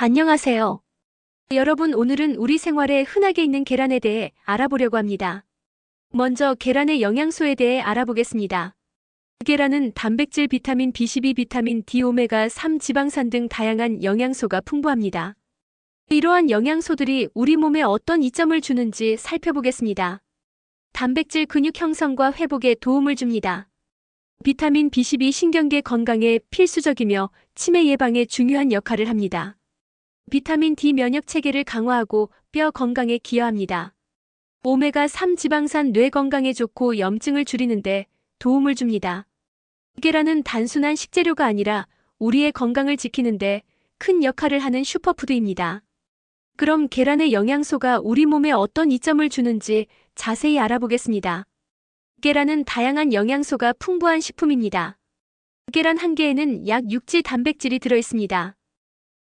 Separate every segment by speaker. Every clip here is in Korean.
Speaker 1: 안녕하세요. 여러분, 오늘은 우리 생활에 흔하게 있는 계란에 대해 알아보려고 합니다. 먼저 계란의 영양소에 대해 알아보겠습니다. 계란은 단백질, 비타민 B12, 비타민 D, 오메가3 지방산 등 다양한 영양소가 풍부합니다. 이러한 영양소들이 우리 몸에 어떤 이점을 주는지 살펴보겠습니다. 단백질 근육 형성과 회복에 도움을 줍니다. 비타민 B12 신경계 건강에 필수적이며 치매 예방에 중요한 역할을 합니다. 비타민 D 면역 체계를 강화하고 뼈 건강에 기여합니다. 오메가3 지방산 뇌 건강에 좋고 염증을 줄이는데 도움을 줍니다. 계란은 단순한 식재료가 아니라 우리의 건강을 지키는데 큰 역할을 하는 슈퍼푸드입니다. 그럼 계란의 영양소가 우리 몸에 어떤 이점을 주는지 자세히 알아보겠습니다. 계란은 다양한 영양소가 풍부한 식품입니다. 계란 한 개에는 약 6지 단백질이 들어있습니다.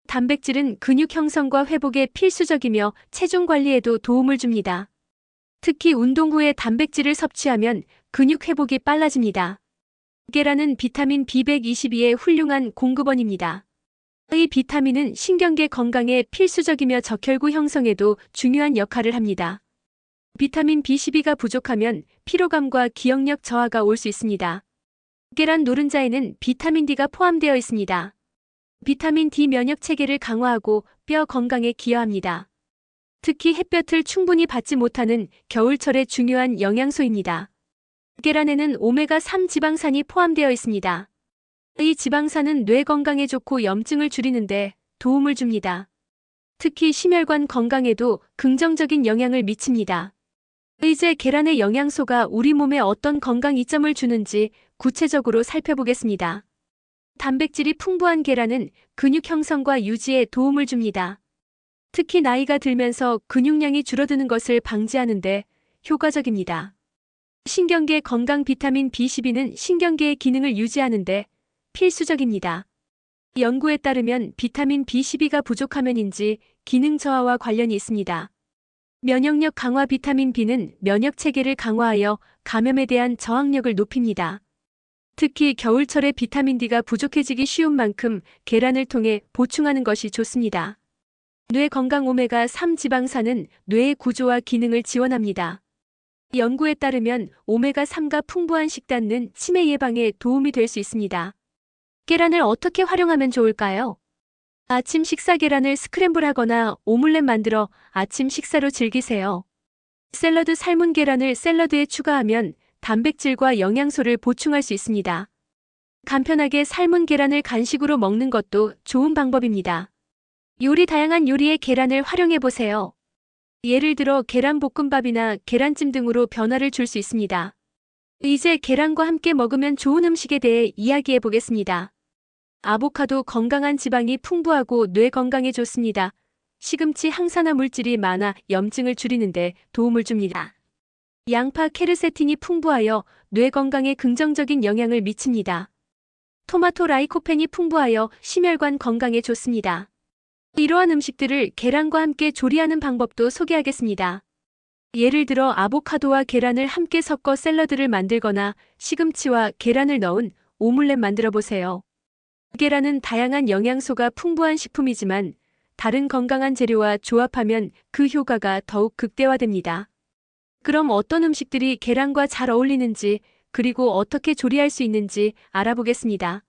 Speaker 1: 단백질은 근육 형성과 회복에 필수적이며 체중 관리에도 도움을 줍니다. 특히 운동 후에 단백질을 섭취하면 근육 회복이 빨라집니다. 계란은 비타민 B122의 훌륭한 공급원입니다. 이 비타민은 신경계 건강에 필수적이며 적혈구 형성에도 중요한 역할을 합니다. 비타민 B12가 부족하면 피로감과 기억력 저하가 올 수 있습니다. 계란 노른자에는 비타민 D가 포함되어 있습니다. 비타민 D 면역 체계를 강화하고 뼈 건강에 기여합니다. 특히 햇볕을 충분히 받지 못하는 겨울철에 중요한 영양소입니다. 계란에는 오메가3 지방산이 포함되어 있습니다. 이 지방산은 뇌 건강에 좋고 염증을 줄이는데 도움을 줍니다. 특히 심혈관 건강에도 긍정적인 영향을 미칩니다. 이제 계란의 영양소가 우리 몸에 어떤 건강 이점을 주는지 구체적으로 살펴보겠습니다. 단백질이 풍부한 계란은 근육 형성과 유지에 도움을 줍니다. 특히 나이가 들면서 근육량이 줄어드는 것을 방지하는데 효과적입니다. 신경계 건강 비타민 B12는 신경계의 기능을 유지하는데 필수적입니다. 연구에 따르면 비타민 B12가 부족하면인지 기능 저하와 관련이 있습니다. 면역력 강화 비타민 B는 면역 체계를 강화하여 감염에 대한 저항력을 높입니다. 특히 겨울철에 비타민 D가 부족해지기 쉬운 만큼 계란을 통해 보충하는 것이 좋습니다. 뇌 건강 오메가3 지방산은 뇌의 구조와 기능을 지원합니다. 연구에 따르면 오메가3가 풍부한 식단은 치매 예방에 도움이 될 수 있습니다. 계란을 어떻게 활용하면 좋을까요? 아침 식사 계란을 스크램블하거나 오믈렛 만들어 아침 식사로 즐기세요. 샐러드 삶은 계란을 샐러드에 추가하면 단백질과 영양소를 보충할 수 있습니다. 간편하게 삶은 계란을 간식으로 먹는 것도 좋은 방법입니다. 다양한 요리에 계란을 활용해 보세요. 예를 들어 계란볶음밥이나 계란찜 등으로 변화를 줄 수 있습니다. 이제 계란과 함께 먹으면 좋은 음식에 대해 이야기해 보겠습니다. 아보카도 건강한 지방이 풍부하고 뇌 건강에 좋습니다. 시금치 항산화 물질이 많아 염증을 줄이는데 도움을 줍니다. 양파 케르세틴이 풍부하여 뇌 건강에 긍정적인 영향을 미칩니다. 토마토 라이코펜이 풍부하여 심혈관 건강에 좋습니다. 이러한 음식들을 계란과 함께 조리하는 방법도 소개하겠습니다. 예를 들어 아보카도와 계란을 함께 섞어 샐러드를 만들거나 시금치와 계란을 넣은 오믈렛 만들어 보세요. 계란은 다양한 영양소가 풍부한 식품이지만 다른 건강한 재료와 조합하면 그 효과가 더욱 극대화됩니다. 그럼 어떤 음식들이 계란과 잘 어울리는지 그리고 어떻게 조리할 수 있는지 알아보겠습니다.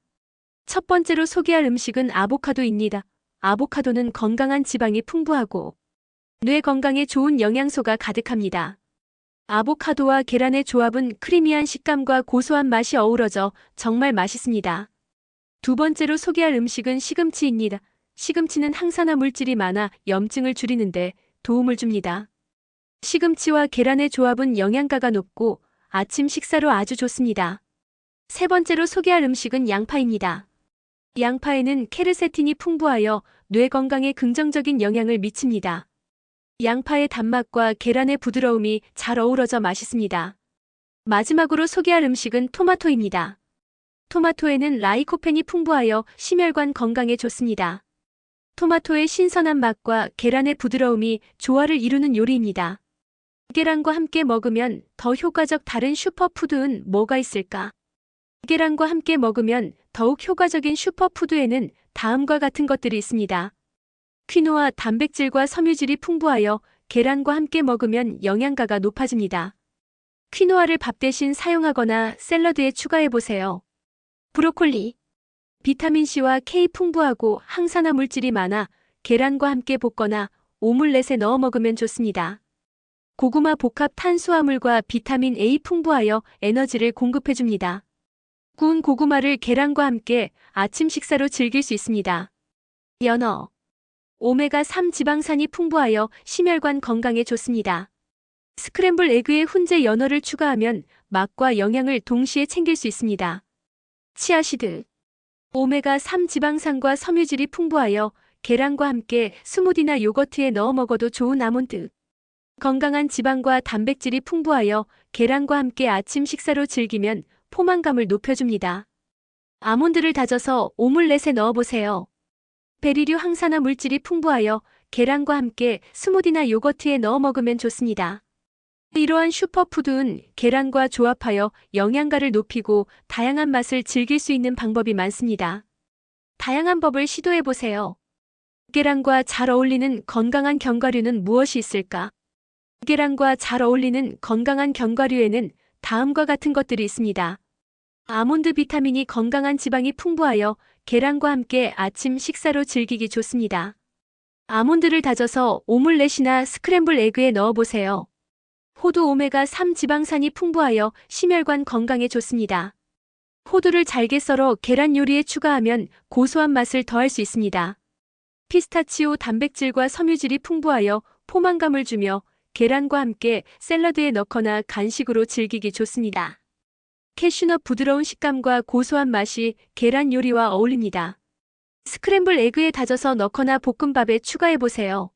Speaker 1: 첫 번째로 소개할 음식은 아보카도입니다. 아보카도는 건강한 지방이 풍부하고 뇌 건강에 좋은 영양소가 가득합니다. 아보카도와 계란의 조합은 크리미한 식감과 고소한 맛이 어우러져 정말 맛있습니다. 두 번째로 소개할 음식은 시금치입니다. 시금치는 항산화 물질이 많아 염증을 줄이는데 도움을 줍니다. 시금치와 계란의 조합은 영양가가 높고 아침 식사로 아주 좋습니다. 세 번째로 소개할 음식은 양파입니다. 양파에는 케르세틴이 풍부하여 뇌 건강에 긍정적인 영향을 미칩니다. 양파의 단맛과 계란의 부드러움이 잘 어우러져 맛있습니다. 마지막으로 소개할 음식은 토마토입니다. 토마토에는 라이코펜이 풍부하여 심혈관 건강에 좋습니다. 토마토의 신선한 맛과 계란의 부드러움이 조화를 이루는 요리입니다. 계란과 함께 먹으면 더 효과적 다른 슈퍼푸드는 뭐가 있을까? 계란과 함께 먹으면 더욱 효과적인 슈퍼푸드에는 다음과 같은 것들이 있습니다. 퀴노아 단백질과 섬유질이 풍부하여 계란과 함께 먹으면 영양가가 높아집니다. 퀴노아를 밥 대신 사용하거나 샐러드에 추가해보세요. 브로콜리. 비타민C와 K 풍부하고 항산화 물질이 많아 계란과 함께 볶거나 오믈렛에 넣어 먹으면 좋습니다. 고구마 복합 탄수화물과 비타민 A 풍부하여 에너지를 공급해줍니다. 구운 고구마를 계란과 함께 아침 식사로 즐길 수 있습니다. 연어. 오메가3 지방산이 풍부하여 심혈관 건강에 좋습니다. 스크램블 에그에 훈제 연어를 추가하면 맛과 영양을 동시에 챙길 수 있습니다. 치아시드. 오메가3 지방산과 섬유질이 풍부하여 계란과 함께 스무디나 요거트에 넣어 먹어도 좋은 아몬드. 건강한 지방과 단백질이 풍부하여 계란과 함께 아침 식사로 즐기면 포만감을 높여줍니다. 아몬드를 다져서 오믈렛에 넣어보세요. 베리류 항산화 물질이 풍부하여 계란과 함께 스무디나 요거트에 넣어 먹으면 좋습니다. 이러한 슈퍼푸드는 계란과 조합하여 영양가를 높이고 다양한 맛을 즐길 수 있는 방법이 많습니다. 다양한 법을 시도해보세요. 계란과 잘 어울리는 건강한 견과류는 무엇이 있을까? 계란과 잘 어울리는 건강한 견과류에는 다음과 같은 것들이 있습니다. 아몬드 비타민이 건강한 지방이 풍부하여 계란과 함께 아침 식사로 즐기기 좋습니다. 아몬드를 다져서 오믈렛이나 스크램블 에그에 넣어보세요. 호두 오메가3 지방산이 풍부하여 심혈관 건강에 좋습니다. 호두를 잘게 썰어 계란 요리에 추가하면 고소한 맛을 더할 수 있습니다. 피스타치오 단백질과 섬유질이 풍부하여 포만감을 주며 계란과 함께 샐러드에 넣거나 간식으로 즐기기 좋습니다. 캐슈넛 부드러운 식감과 고소한 맛이 계란 요리와 어울립니다. 스크램블 에그에 다져서 넣거나 볶음밥에 추가해보세요.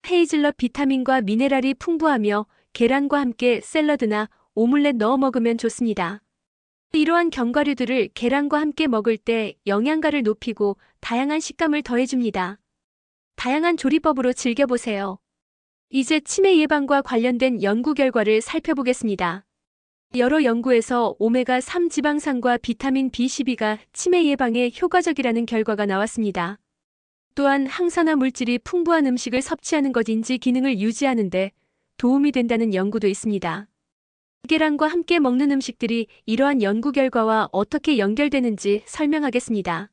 Speaker 1: 헤이즐넛 비타민과 미네랄이 풍부하며 계란과 함께 샐러드나 오믈렛 넣어 먹으면 좋습니다. 이러한 견과류들을 계란과 함께 먹을 때 영양가를 높이고 다양한 식감을 더해줍니다. 다양한 조리법으로 즐겨보세요. 이제 치매 예방과 관련된 연구 결과를 살펴보겠습니다. 여러 연구에서 오메가3 지방산과 비타민 B12가 치매 예방에 효과적이라는 결과가 나왔습니다. 또한 항산화 물질이 풍부한 음식을 섭취하는 것인지 기능을 유지하는 데 도움이 된다는 연구도 있습니다. 계란과 함께 먹는 음식들이 이러한 연구 결과와 어떻게 연결되는지 설명하겠습니다.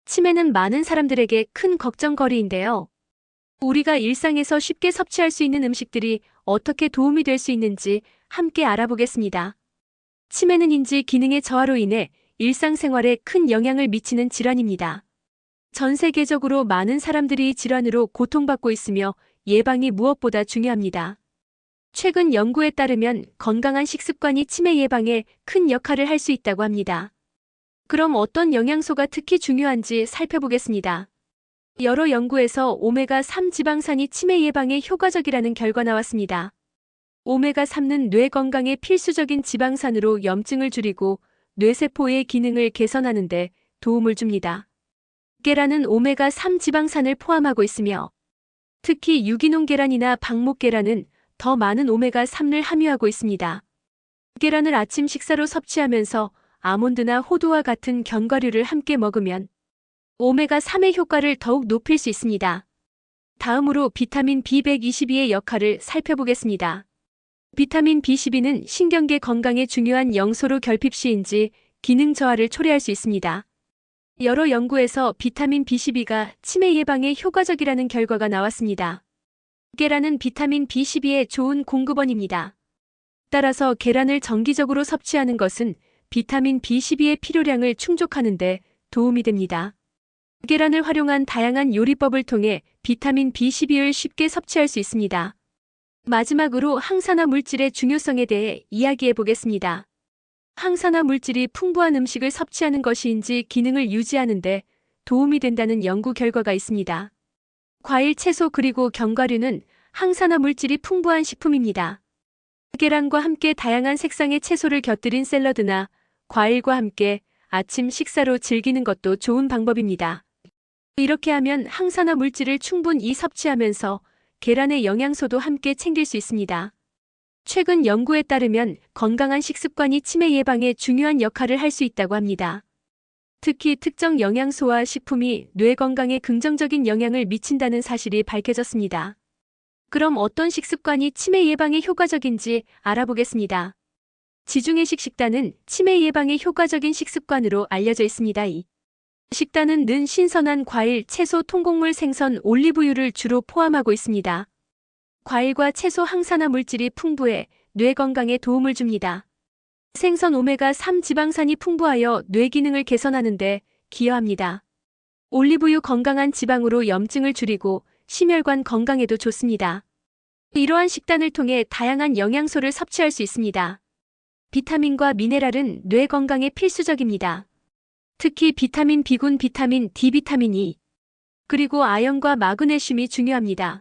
Speaker 1: 치매는 많은 사람들에게 큰 걱정거리인데요. 우리가 일상에서 쉽게 섭취할 수 있는 음식들이 어떻게 도움이 될 수 있는지 함께 알아보겠습니다. 치매는 인지 기능의 저하로 인해 일상생활에 큰 영향을 미치는 질환입니다. 전 세계적으로 많은 사람들이 이 질환으로 고통받고 있으며 예방이 무엇보다 중요합니다. 최근 연구에 따르면 건강한 식습관이 치매 예방에 큰 역할을 할 수 있다고 합니다. 그럼 어떤 영양소가 특히 중요한지 살펴보겠습니다. 여러 연구에서 오메가3 지방산이 치매 예방에 효과적이라는 결과 나왔습니다. 오메가3는 뇌 건강에 필수적인 지방산으로 염증을 줄이고 뇌세포의 기능을 개선하는 데 도움을 줍니다. 계란은 오메가3 지방산을 포함하고 있으며 특히 유기농 계란이나 방목 계란은 더 많은 오메가3를 함유하고 있습니다. 계란을 아침 식사로 섭취하면서 아몬드나 호두와 같은 견과류를 함께 먹으면 오메가3의 효과를 더욱 높일 수 있습니다. 다음으로 비타민 B122의 역할을 살펴보겠습니다. 비타민 B12는 신경계 건강에 중요한 영소로 결핍 시인지 기능 저하를 초래할 수 있습니다. 여러 연구에서 비타민 B12가 치매 예방에 효과적이라는 결과가 나왔습니다. 계란은 비타민 B12의 좋은 공급원입니다. 따라서 계란을 정기적으로 섭취하는 것은 비타민 B12의 필요량을 충족하는 데 도움이 됩니다. 계란을 활용한 다양한 요리법을 통해 비타민 B12를 쉽게 섭취할 수 있습니다. 마지막으로 항산화 물질의 중요성에 대해 이야기해 보겠습니다. 항산화 물질이 풍부한 음식을 섭취하는 것인지 기능을 유지하는 데 도움이 된다는 연구 결과가 있습니다. 과일, 채소 그리고 견과류는 항산화 물질이 풍부한 식품입니다. 계란과 함께 다양한 색상의 채소를 곁들인 샐러드나 과일과 함께 아침 식사로 즐기는 것도 좋은 방법입니다. 이렇게 하면 항산화 물질을 충분히 섭취하면서 계란의 영양소도 함께 챙길 수 있습니다. 최근 연구에 따르면 건강한 식습관이 치매 예방에 중요한 역할을 할 수 있다고 합니다. 특히 특정 영양소와 식품이 뇌 건강에 긍정적인 영향을 미친다는 사실이 밝혀졌습니다. 그럼 어떤 식습관이 치매 예방에 효과적인지 알아보겠습니다. 지중해식 식단은 치매 예방에 효과적인 식습관으로 알려져 있습니다. 이 식단은 는 신선한 과일, 채소, 통곡물, 생선, 올리브유를 주로 포함하고 있습니다. 과일과 채소 항산화 물질이 풍부해 뇌 건강에 도움을 줍니다. 생선 오메가3 지방산이 풍부하여 뇌 기능을 개선하는 데 기여합니다. 올리브유 건강한 지방으로 염증을 줄이고 심혈관 건강에도 좋습니다. 이러한 식단을 통해 다양한 영양소를 섭취할 수 있습니다. 비타민과 미네랄은 뇌 건강에 필수적입니다. 특히 비타민 B군, 비타민 D, 비타민 E, 그리고 아연과 마그네슘이 중요합니다.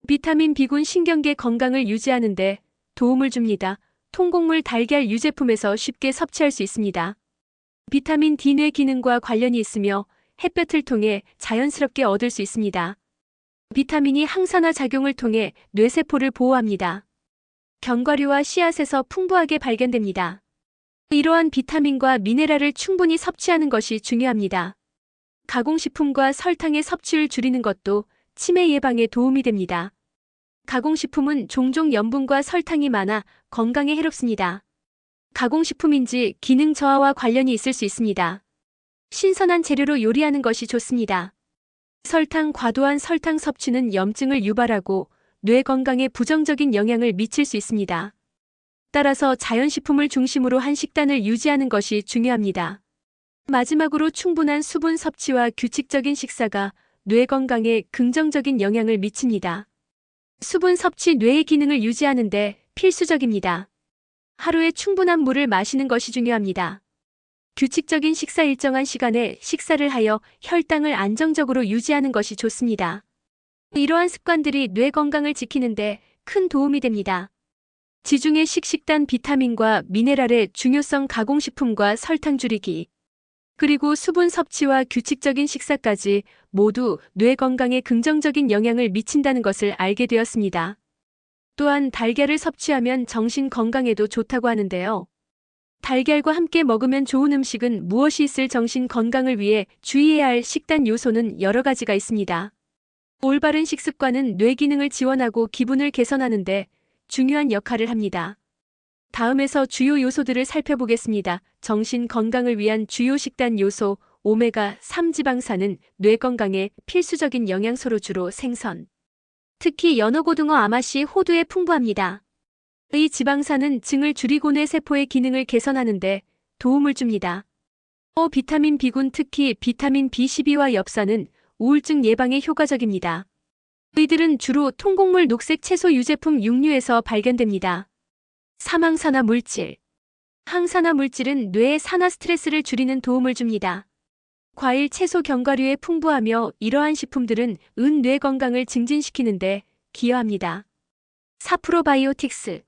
Speaker 1: 비타민 B군 신경계 건강을 유지하는 데 도움을 줍니다. 통곡물 달걀 유제품에서 쉽게 섭취할 수 있습니다. 비타민 D 뇌 기능과 관련이 있으며 햇볕을 통해 자연스럽게 얻을 수 있습니다. 비타민이 항산화 작용을 통해 뇌세포를 보호합니다. 견과류와 씨앗에서 풍부하게 발견됩니다. 이러한 비타민과 미네랄을 충분히 섭취하는 것이 중요합니다. 가공식품과 설탕의 섭취를 줄이는 것도 치매 예방에 도움이 됩니다. 가공식품은 종종 염분과 설탕이 많아 건강에 해롭습니다. 가공식품인지 기능 저하와 관련이 있을 수 있습니다. 신선한 재료로 요리하는 것이 좋습니다. 과도한 설탕 섭취는 염증을 유발하고 뇌 건강에 부정적인 영향을 미칠 수 있습니다. 따라서 자연식품을 중심으로 한 식단을 유지하는 것이 중요합니다. 마지막으로 충분한 수분 섭취와 규칙적인 식사가 뇌 건강에 긍정적인 영향을 미칩니다. 수분 섭취 뇌의 기능을 유지하는 데 필수적입니다. 하루에 충분한 물을 마시는 것이 중요합니다. 규칙적인 식사 일정한 시간에 식사를 하여 혈당을 안정적으로 유지하는 것이 좋습니다. 이러한 습관들이 뇌 건강을 지키는 데 큰 도움이 됩니다. 지중해식 식단 비타민과 미네랄의 중요성 가공식품과 설탕 줄이기, 그리고 수분 섭취와 규칙적인 식사까지 모두 뇌 건강에 긍정적인 영향을 미친다는 것을 알게 되었습니다. 또한 달걀을 섭취하면 정신 건강에도 좋다고 하는데요. 달걀과 함께 먹으면 좋은 음식은 무엇이 있을 정신 건강을 위해 주의해야 할 식단 요소는 여러 가지가 있습니다. 올바른 식습관은 뇌 기능을 지원하고 기분을 개선하는 데 중요한 역할을 합니다. 다음에서 주요 요소들을 살펴보겠습니다. 정신 건강을 위한 주요 식단 요소 오메가3 지방산은 뇌 건강에 필수적인 영양소로 주로 생선, 특히 연어, 고등어, 아마씨, 호두에 풍부합니다. 이 지방산은 증을 줄이고 뇌세포의 기능을 개선하는 데 도움을 줍니다. 비타민 B군, 특히 비타민 B12와 엽산은 우울증 예방에 효과적입니다. 이들은 주로 통곡물, 녹색 채소, 유제품, 육류에서 발견됩니다. 항산화 물질. 항산화 물질은 뇌의 산화 스트레스를 줄이는 도움을 줍니다. 과일, 채소, 견과류에 풍부하며 이러한 식품들은 뇌 건강을 증진시키는 데 기여합니다. 프로바이오틱스.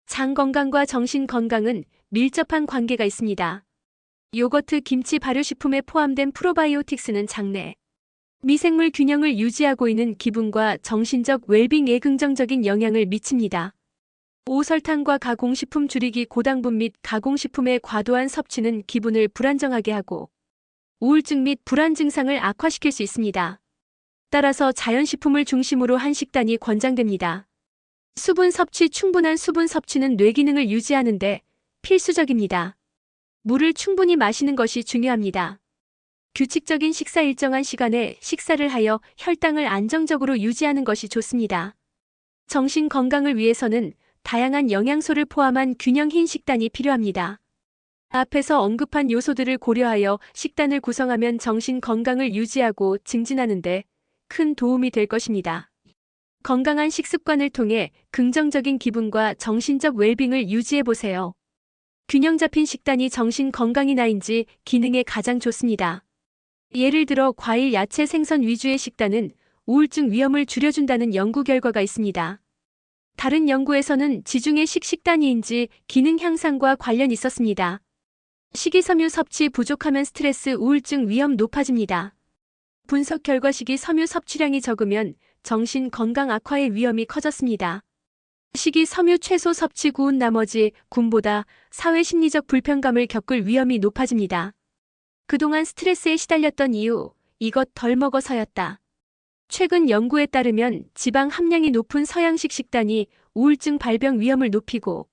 Speaker 1: 장 건강과 정신 건강은 밀접한 관계가 있습니다. 요거트, 김치, 발효식품에 포함된 프로바이오틱스는 장내 미생물 균형을 유지하고 있는 기분과 정신적 웰빙에 긍정적인 영향을 미칩니다. 설탕과 가공식품 줄이기. 고당분 및 가공식품의 과도한 섭취는 기분을 불안정하게 하고 우울증 및 불안 증상을 악화시킬 수 있습니다. 따라서 자연식품을 중심으로 한 식단이 권장됩니다. 수분 섭취. 충분한 수분 섭취는 뇌 기능을 유지하는 데 필수적입니다. 물을 충분히 마시는 것이 중요합니다. 규칙적인 식사 일정한 시간에 식사를 하여 혈당을 안정적으로 유지하는 것이 좋습니다. 정신 건강을 위해서는 다양한 영양소를 포함한 균형힌 식단이 필요합니다. 앞에서 언급한 요소들을 고려하여 식단을 구성하면 정신 건강을 유지하고 증진하는 데 큰 도움이 될 것입니다. 건강한 식습관을 통해 긍정적인 기분과 정신적 웰빙을 유지해보세요. 균형 잡힌 식단이 정신 건강이나인지 기능에 가장 좋습니다. 예를 들어 과일, 야채, 생선 위주의 식단은 우울증 위험을 줄여준다는 연구 결과가 있습니다. 다른 연구에서는 지중해식 식단이인지 기능 향상과 관련이 있었습니다. 식이섬유 섭취 부족하면 스트레스, 우울증 위험 높아집니다. 분석 결과 식이섬유 섭취량이 적으면 정신 건강 악화의 위험이 커졌습니다. 식이섬유 최소 섭취 구운 나머지 군보다 사회 심리적 불편감을 겪을 위험이 높아집니다. 그동안 스트레스에 시달렸던 이유, 이것 덜 먹어서였다. 최근 연구에 따르면 지방 함량이 높은 서양식 식단이 우울증 발병 위험을 높이고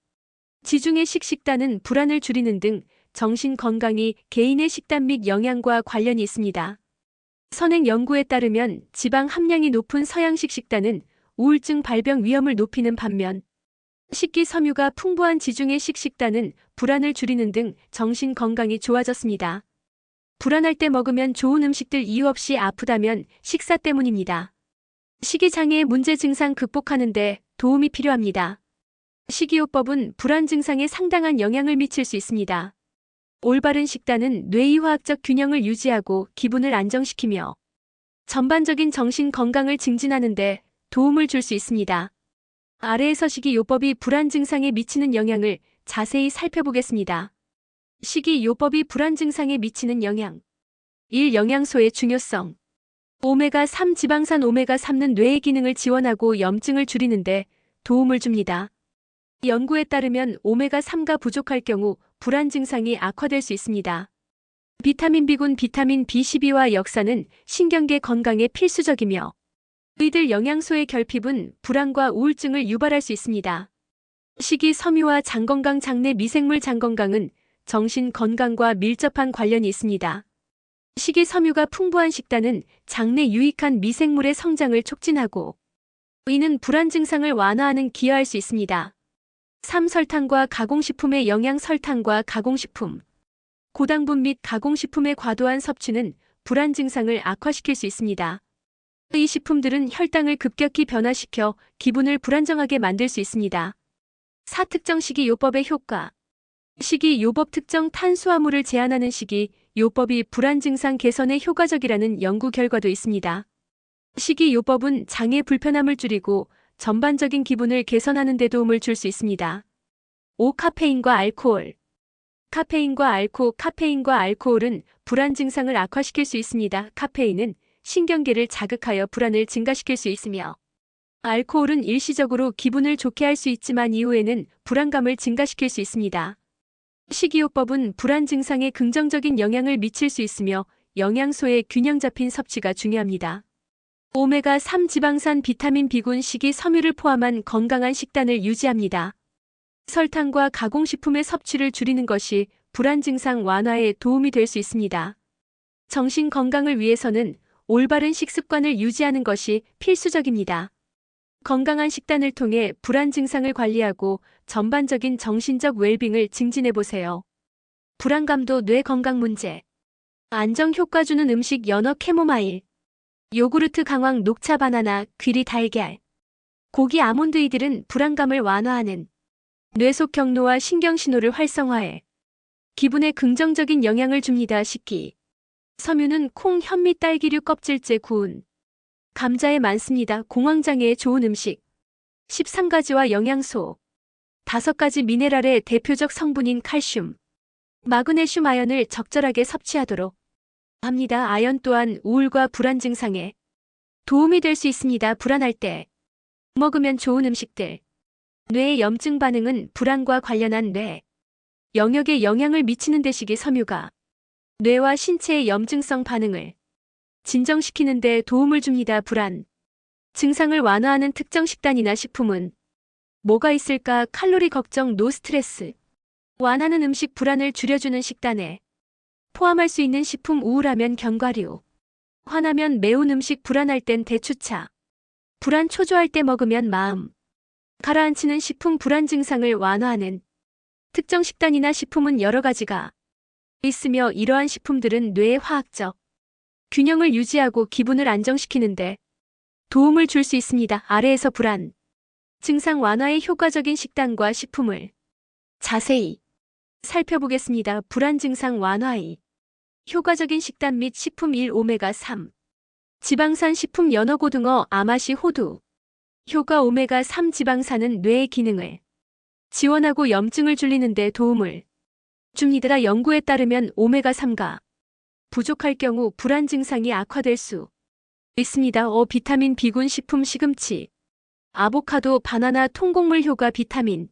Speaker 1: 지중해식 식단은 불안을 줄이는 등 정신 건강이 개인의 식단 및 영양과 관련이 있습니다. 선행 연구에 따르면 지방 함량이 높은 서양식 식단은 우울증 발병 위험을 높이는 반면 식기섬유가 풍부한 지중해식 식단은 불안을 줄이는 등 정신 건강이 좋아졌습니다. 불안할 때 먹으면 좋은 음식들 이유 없이 아프다면 식사 때문입니다. 식이장애의 문제 증상 극복하는 데 도움이 필요합니다. 식이요법은 불안 증상에 상당한 영향을 미칠 수 있습니다. 올바른 식단은 뇌의 화학적 균형을 유지하고 기분을 안정시키며 전반적인 정신 건강을 증진하는 데 도움을 줄 수 있습니다. 아래에서 식이요법이 불안 증상에 미치는 영향을 자세히 살펴보겠습니다. 식이요법이 불안 증상에 미치는 영향. 1. 영양소의 중요성. 오메가3 지방산 오메가3는 뇌의 기능을 지원하고 염증을 줄이는 데 도움을 줍니다. 연구에 따르면 오메가3가 부족할 경우 불안 증상이 악화될 수 있습니다. 비타민 B군 비타민 B12와 역사는 신경계 건강에 필수적이며 이들 영양소의 결핍은 불안과 우울증을 유발할 수 있습니다. 식이섬유와 장건강 장내 미생물 장건강은 정신 건강과 밀접한 관련이 있습니다. 식이섬유가 풍부한 식단은 장내 유익한 미생물의 성장을 촉진하고 이는 불안 증상을 완화하는 기여할 수 있습니다. 3. 설탕과 가공식품의 영양. 설탕과 가공식품, 고당분 및 가공식품의 과도한 섭취는 불안 증상을 악화시킬 수 있습니다. 이 식품들은 혈당을 급격히 변화시켜 기분을 불안정하게 만들 수 있습니다. 4. 특정 식이요법의 효과. 식이요법 특정 탄수화물을 제한하는 식이요법이 불안 증상 개선에 효과적이라는 연구 결과도 있습니다. 식이요법은 장의 불편함을 줄이고 전반적인 기분을 개선하는 데 도움을 줄 수 있습니다. 5. 카페인과 알코올. 카페인과 알코올은 불안 증상을 악화시킬 수 있습니다. 카페인은 신경계를 자극하여 불안을 증가시킬 수 있으며 알코올은 일시적으로 기분을 좋게 할 수 있지만 이후에는 불안감을 증가시킬 수 있습니다. 식이요법은 불안 증상에 긍정적인 영향을 미칠 수 있으며 영양소의 균형 잡힌 섭취가 중요합니다. 오메가3 지방산 비타민 B군 식이섬유를 포함한 건강한 식단을 유지합니다. 설탕과 가공식품의 섭취를 줄이는 것이 불안 증상 완화에 도움이 될 수 있습니다. 정신 건강을 위해서는 올바른 식습관을 유지하는 것이 필수적입니다. 건강한 식단을 통해 불안 증상을 관리하고 전반적인 정신적 웰빙을 증진해보세요. 불안감도 뇌 건강 문제. 안정 효과 주는 음식. 연어, 캐모마일, 요구르트, 강황, 녹차, 바나나, 귀리, 달걀, 고기, 아몬드. 이들은 불안감을 완화하는 뇌 속 경로와 신경신호를 활성화해 기분에 긍정적인 영향을 줍니다. 식기 섬유는 콩, 현미, 딸기류, 껍질째, 구운 감자에 많습니다. 공황장애에 좋은 음식. 13가지와 영양소. 5가지 미네랄의 대표적 성분인 칼슘, 마그네슘, 아연을 적절하게 섭취하도록 합니다. 아연 또한 우울과 불안 증상에 도움이 될 수 있습니다. 불안할 때 먹으면 좋은 음식들. 뇌의 염증 반응은 불안과 관련한 뇌 영역에 영향을 미치는 데 식이섬유가 뇌와 신체의 염증성 반응을 진정시키는 데 도움을 줍니다. 불안 증상을 완화하는 특정 식단이나 식품은 뭐가 있을까? 칼로리 걱정, 노 스트레스 완화하는 음식. 불안을 줄여주는 식단에 포함할 수 있는 식품. 우울하면 견과류, 화나면 매운 음식. 불안할 땐 대추차, 불안 초조할 때 먹으면 마음 가라앉히는 식품. 불안 증상을 완화하는 특정 식단이나 식품은 여러 가지가 있으며 이러한 식품들은 뇌의 화학적 균형을 유지하고 기분을 안정시키는데 도움을 줄 수 있습니다. 아래에서 불안 증상 완화에 효과적인 식단과 식품을 자세히 살펴보겠습니다. 불안 증상 완화에 효과적인 식단 및 식품. 1. 오메가3 지방산 식품. 연어, 고등어, 아마시, 호두. 효과. 오메가3 지방산은 뇌의 기능을 지원하고 염증을 줄이는 데 도움을 줍니다. 연구에 따르면 오메가3가 부족할 경우 불안 증상이 악화될 수 있습니다. 비타민 B군 식품. 시금치, 아보카도, 바나나, 통곡물. 효과. 비타민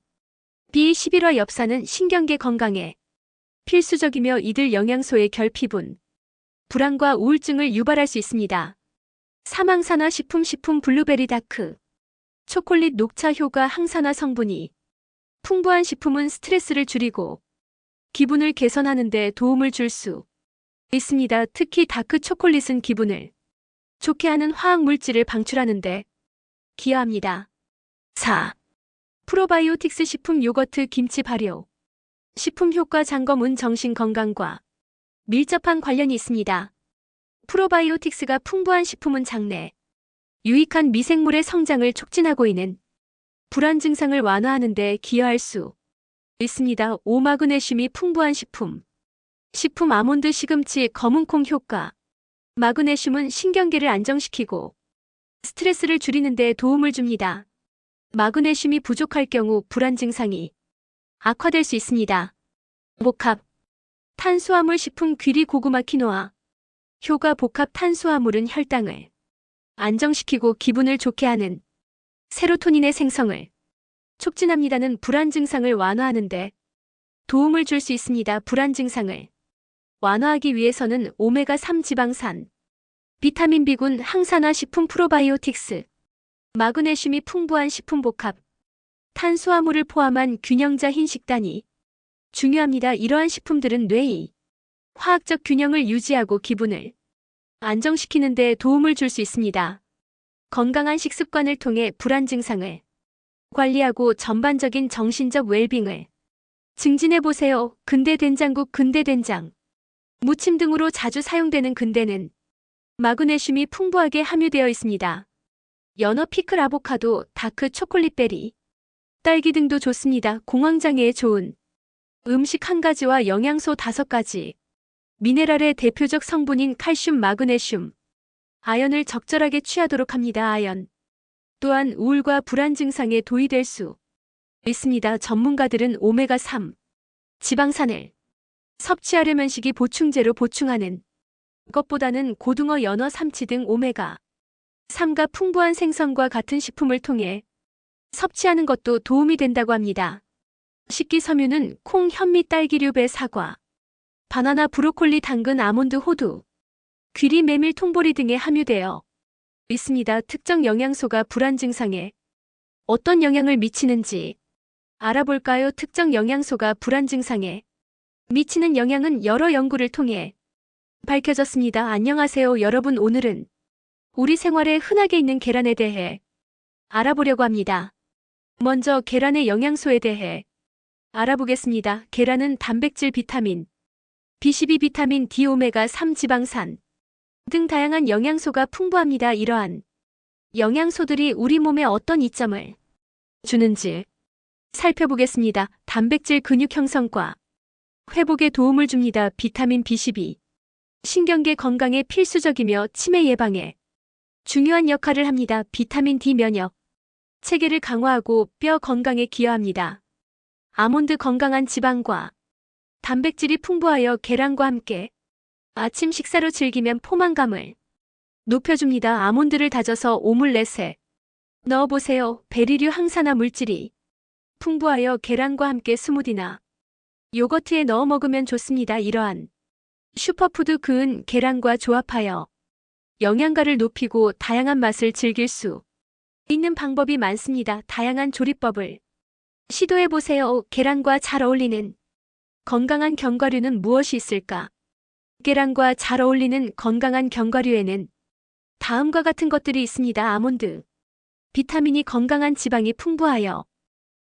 Speaker 1: B11과 엽산은 신경계 건강에 필수적이며 이들 영양소의 결핍은 불안과 우울증을 유발할 수 있습니다. 사망산화 식품 블루베리 다크 초콜릿 녹차 효과 항산화 성분이 풍부한 식품은 스트레스를 줄이고 기분을 개선하는 데 도움을 줄 수 있습니다. 특히 다크 초콜릿은 기분을 좋게 하는 화학 물질을 방출하는 데 기여합니다. 4. 프로바이오틱스 식품 요거트 김치 발효 식품 효과 점검은 정신 건강과 밀접한 관련이 있습니다. 프로바이오틱스가 풍부한 식품은 장내 유익한 미생물의 성장을 촉진하고 있는 불안 증상을 완화하는 데 기여할 수 있습니다. 5. 마그네슘이 풍부한 식품 아몬드 시금치 검은콩 효과 마그네슘은 신경계를 안정시키고 스트레스를 줄이는 데 도움을 줍니다. 마그네슘이 부족할 경우 불안 증상이 악화될 수 있습니다. 복합 탄수화물 식품 귀리 고구마 키노아 효과 복합 탄수화물은 혈당을 안정시키고 기분을 좋게 하는 세로토닌의 생성을 촉진합니다는 불안 증상을 완화하는 데 도움을 줄 수 있습니다. 불안 증상을 완화하기 위해서는 오메가3 지방산, 비타민 B군 항산화 식품 프로바이오틱스, 마그네슘이 풍부한 식품 복합, 탄수화물을 포함한 균형자인 식단이 중요합니다. 이러한 식품들은 뇌의 화학적 균형을 유지하고 기분을 안정시키는 데 도움을 줄 수 있습니다. 건강한 식습관을 통해 불안 증상을 관리하고 전반적인 정신적 웰빙을 증진해보세요. 근대된장국 근대된장 무침 등으로 자주 사용되는 근대는 마그네슘이 풍부하게 함유되어 있습니다. 연어 피클 아보카도 다크 초콜릿베리 딸기 등도 좋습니다. 공황장애에 좋은 음식 한 가지와 영양소 5가지 미네랄의 대표적 성분인 칼슘, 마그네슘, 아연을 적절하게 취하도록 합니다. 아연 또한 우울과 불안 증상에 도의될 수 있습니다. 전문가들은 오메가3 지방산을 섭취하려면 식이 보충제로 보충하는 것보다는 고등어, 연어, 삼치 등 오메가3가 풍부한 생선과 같은 식품을 통해 섭취하는 것도 도움이 된다고 합니다. 식기섬유는 콩, 현미, 딸기류, 배, 사과, 바나나, 브로콜리, 당근, 아몬드, 호두, 귀리, 메밀, 통보리 등에 함유되어 있습니다. 특정 영양소가 불안 증상에 어떤 영향을 미치는지 알아볼까요? 특정 영양소가 불안 증상에 미치는 영향은 여러 연구를 통해 밝혀졌습니다. 안녕하세요, 여러분. 오늘은 우리 생활에 흔하게 있는 계란에 대해 알아보려고 합니다. 먼저 계란의 영양소에 대해 알아보겠습니다. 계란은 단백질, 비타민 B12, 비타민 D, 오메가3 지방산 등 다양한 영양소가 풍부합니다. 이러한 영양소들이 우리 몸에 어떤 이점을 주는지 살펴보겠습니다. 단백질 근육 형성과 회복에 도움을 줍니다. 비타민 B12 신경계 건강에 필수적이며 치매 예방에 중요한 역할을 합니다. 비타민 D 면역 체계를 강화하고 뼈 건강에 기여합니다. 아몬드 건강한 지방과 단백질이 풍부하여 계란과 함께 아침 식사로 즐기면 포만감을 높여줍니다. 아몬드를 다져서 오믈렛에 넣어보세요. 베리류 항산화 물질이 풍부하여 계란과 함께 스무디나 요거트에 넣어 먹으면 좋습니다. 이러한 슈퍼푸드 그은 계란과 조합하여 영양가를 높이고 다양한 맛을 즐길 수 있는 방법이 많습니다. 다양한 조리법을 시도해보세요. 계란과 잘 어울리는 건강한 견과류는 무엇이 있을까? 계란과 잘 어울리는 건강한 견과류에는 다음과 같은 것들이 있습니다. 아몬드, 비타민이 건강한 지방이 풍부하여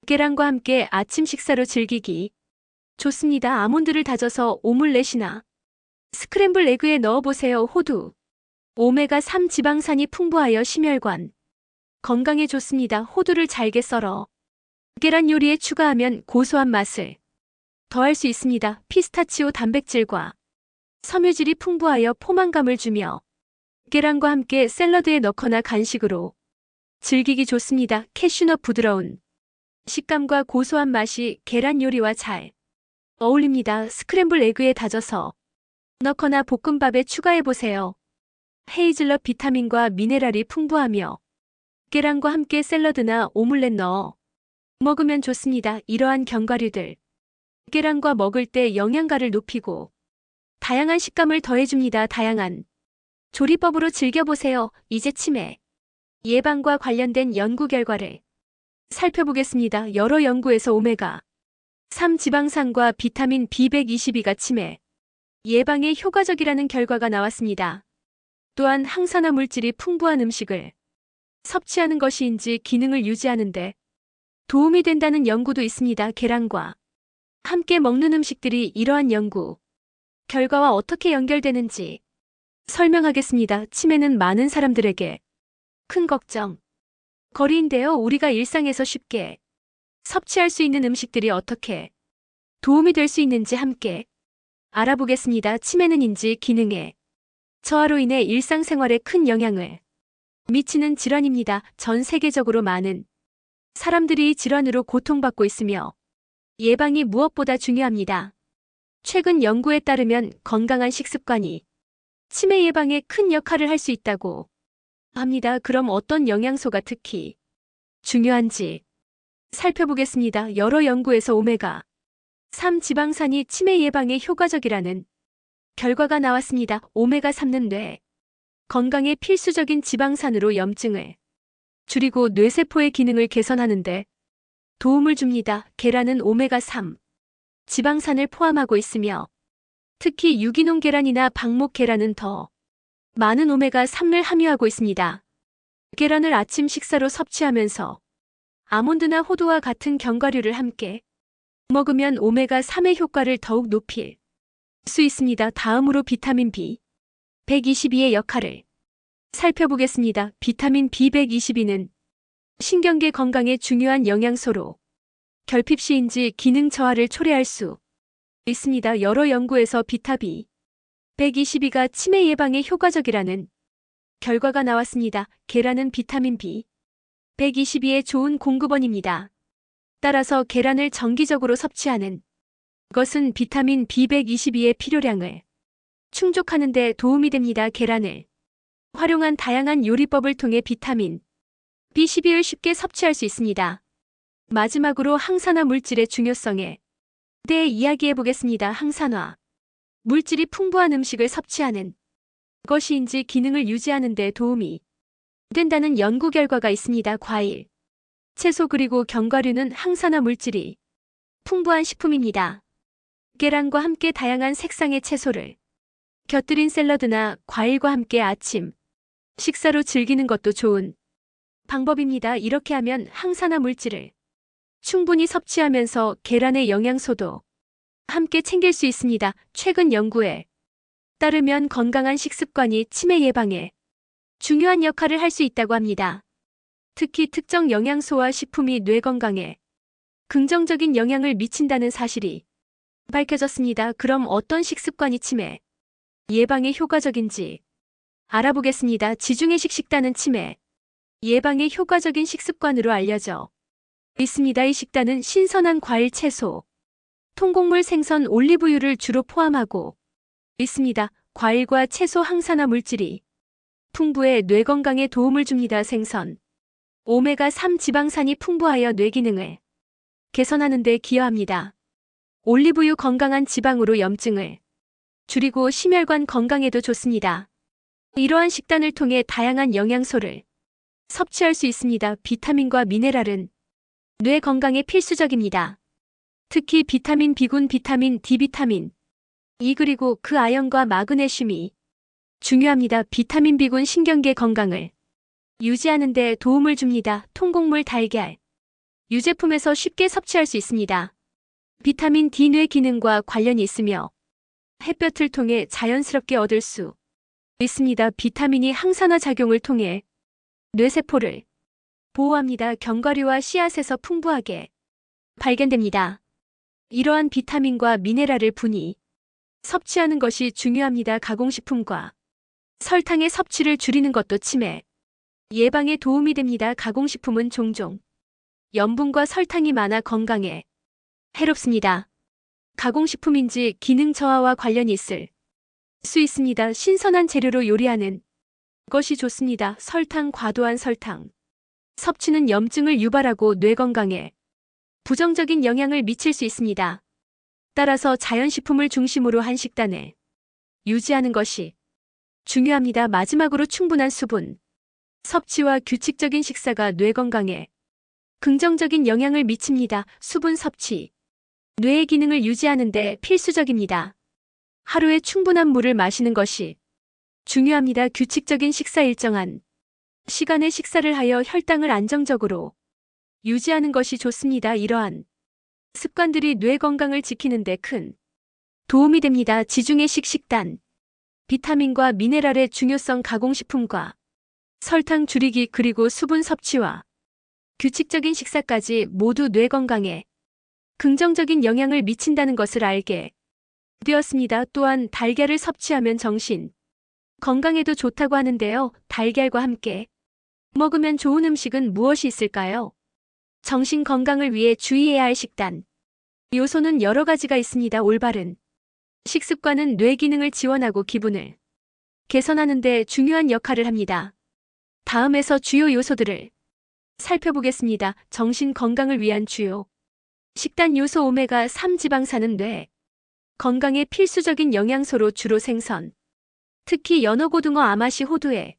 Speaker 1: 계란과 함께 아침 식사로 즐기기 좋습니다. 아몬드를 다져서 오믈렛이나 스크램블 에그에 넣어보세요. 호두, 오메가3 지방산이 풍부하여 심혈관 건강에 좋습니다. 호두를 잘게 썰어 계란 요리에 추가하면 고소한 맛을 더할 수 있습니다. 피스타치오 단백질과 섬유질이 풍부하여 포만감을 주며 계란과 함께 샐러드에 넣거나 간식으로 즐기기 좋습니다. 캐슈넛 부드러운 식감과 고소한 맛이 계란 요리와 잘 어울립니다. 스크램블 에그에 다져서 넣거나 볶음밥에 추가해보세요. 헤이즐넛 비타민과 미네랄이 풍부하며 계란과 함께 샐러드나 오믈렛 넣어 먹으면 좋습니다. 이러한 견과류들 계란과 먹을 때 영양가를 높이고 다양한 식감을 더해줍니다. 다양한 조리법으로 즐겨보세요. 이제 치매 예방과 관련된 연구 결과를 살펴보겠습니다. 여러 연구에서 오메가3 지방산과 비타민 B122가 치매 예방에 효과적이라는 결과가 나왔습니다. 또한 항산화 물질이 풍부한 음식을 섭취하는 것이인지 기능을 유지하는 데 도움이 된다는 연구도 있습니다. 계란과 함께 먹는 음식들이 이러한 연구 결과와 어떻게 연결되는지 설명하겠습니다. 치매는 많은 사람들에게 큰 걱정, 거리인데요. 우리가 일상에서 쉽게 섭취할 수 있는 음식들이 어떻게 도움이 될 수 있는지 함께 알아보겠습니다. 치매는 인지 기능의 저하로 인해 일상생활에 큰 영향을 미치는 질환입니다. 전 세계적으로 많은 사람들이 이 질환으로 고통받고 있으며 예방이 무엇보다 중요합니다. 최근 연구에 따르면 건강한 식습관이 치매 예방에 큰 역할을 할 수 있다고 합니다. 그럼 어떤 영양소가 특히 중요한지 살펴보겠습니다. 여러 연구에서 오메가3 지방산이 치매 예방에 효과적이라는 결과가 나왔습니다. 오메가3는 뇌 건강에 필수적인 지방산으로 염증을 줄이고 뇌세포의 기능을 개선하는 데 도움을 줍니다. 계란은 오메가3 지방산을 포함하고 있으며 특히 유기농 계란이나 방목 계란은 더 많은 오메가3을 함유하고 있습니다. 계란을 아침 식사로 섭취하면서 아몬드나 호두와 같은 견과류를 함께 먹으면 오메가3의 효과를 더욱 높일 수 있습니다. 다음으로 비타민 B122의 역할을 살펴보겠습니다. 비타민 B122는 신경계 건강에 중요한 영양소로 결핍 시인지 기능 저하를 초래할 수 있습니다. 여러 연구에서 비타 B122가 치매 예방에 효과적이라는 결과가 나왔습니다. 계란은 비타민 B122의 좋은 공급원입니다. 따라서 계란을 정기적으로 섭취하는 것은 비타민 B122의 필요량을 충족하는 데 도움이 됩니다. 계란을 활용한 다양한 요리법을 통해 비타민 B12를 쉽게 섭취할 수 있습니다. 마지막으로 항산화 물질의 중요성에 대해 이야기해 보겠습니다. 항산화 물질이 풍부한 음식을 섭취하는 것이인지 기능을 유지하는 데 도움이 된다는 연구 결과가 있습니다. 과일, 채소 그리고 견과류는 항산화 물질이 풍부한 식품입니다. 계란과 함께 다양한 색상의 채소를 곁들인 샐러드나 과일과 함께 아침 식사로 즐기는 것도 좋은 방법입니다. 이렇게 하면 항산화 물질을 충분히 섭취하면서 계란의 영양소도 함께 챙길 수 있습니다. 최근 연구에 따르면 건강한 식습관이 치매 예방에 중요한 역할을 할 수 있다고 합니다. 특히 특정 영양소와 식품이 뇌 건강에 긍정적인 영향을 미친다는 사실이 밝혀졌습니다. 그럼 어떤 식습관이 치매 예방에 효과적인지 알아보겠습니다. 지중해식 식단은 치매 예방에 효과적인 식습관으로 알려져 있습니다. 이 식단은 신선한 과일, 채소, 통곡물, 생선, 올리브유를 주로 포함하고 있습니다. 과일과 채소 항산화 물질이 풍부해 뇌 건강에 도움을 줍니다. 생선, 오메가3 지방산이 풍부하여 뇌 기능을 개선하는 데 기여합니다. 올리브유 건강한 지방으로 염증을 줄이고 심혈관 건강에도 좋습니다. 이러한 식단을 통해 다양한 영양소를 섭취할 수 있습니다. 비타민과 미네랄은 뇌 건강에 필수적입니다. 특히 비타민 B군, 비타민 D, 비타민 E 그리고 그 아연과 마그네슘이 중요합니다. 비타민 B군 신경계 건강을 유지하는 데 도움을 줍니다. 통곡물, 달걀, 유제품에서 쉽게 섭취할 수 있습니다. 비타민 D 뇌 기능과 관련이 있으며 햇볕을 통해 자연스럽게 얻을 수 있습니다. 비타민이 항산화 작용을 통해 뇌세포를 보호합니다. 견과류와 씨앗에서 풍부하게 발견됩니다. 이러한 비타민과 미네랄을 분히 섭취하는 것이 중요합니다. 가공식품과 설탕의 섭취를 줄이는 것도 치매 예방에 도움이 됩니다. 가공식품은 종종 염분과 설탕이 많아 건강에 해롭습니다. 가공식품인지 기능 저하와 관련이 있을 수 있습니다. 신선한 재료로 요리하는 것이 좋습니다. 설탕, 과도한 설탕 섭취는 염증을 유발하고 뇌 건강에 부정적인 영향을 미칠 수 있습니다. 따라서 자연식품을 중심으로 한 식단을 유지하는 것이 중요합니다. 마지막으로 충분한 수분 섭취와 규칙적인 식사가 뇌 건강에 긍정적인 영향을 미칩니다. 수분 섭취 뇌의 기능을 유지하는 데 필수적입니다. 하루에 충분한 물을 마시는 것이 중요합니다. 규칙적인 식사 일정한 시간에 식사를 하여 혈당을 안정적으로 유지하는 것이 좋습니다. 이러한 습관들이 뇌 건강을 지키는 데 큰 도움이 됩니다. 지중해식 식단 비타민과 미네랄의 중요성 가공식품과 설탕 줄이기 그리고 수분 섭취와 규칙적인 식사까지 모두 뇌 건강에 긍정적인 영향을 미친다는 것을 알게 되었습니다. 또한 달걀을 섭취하면 정신 건강에도 좋다고 하는데요. 달걀과 함께 먹으면 좋은 음식은 무엇이 있을까요? 정신 건강을 위해 주의해야 할 식단 요소는 여러 가지가 있습니다. 올바른 식습관은 뇌 기능을 지원하고 기분을 개선하는 데 중요한 역할을 합니다. 다음에서 주요 요소들을 살펴보겠습니다. 정신 건강을 위한 주요 식단 요소 오메가3 지방산은 뇌 건강에 필수적인 영양소로 주로 생선, 특히 연어, 고등어, 아마시, 호두에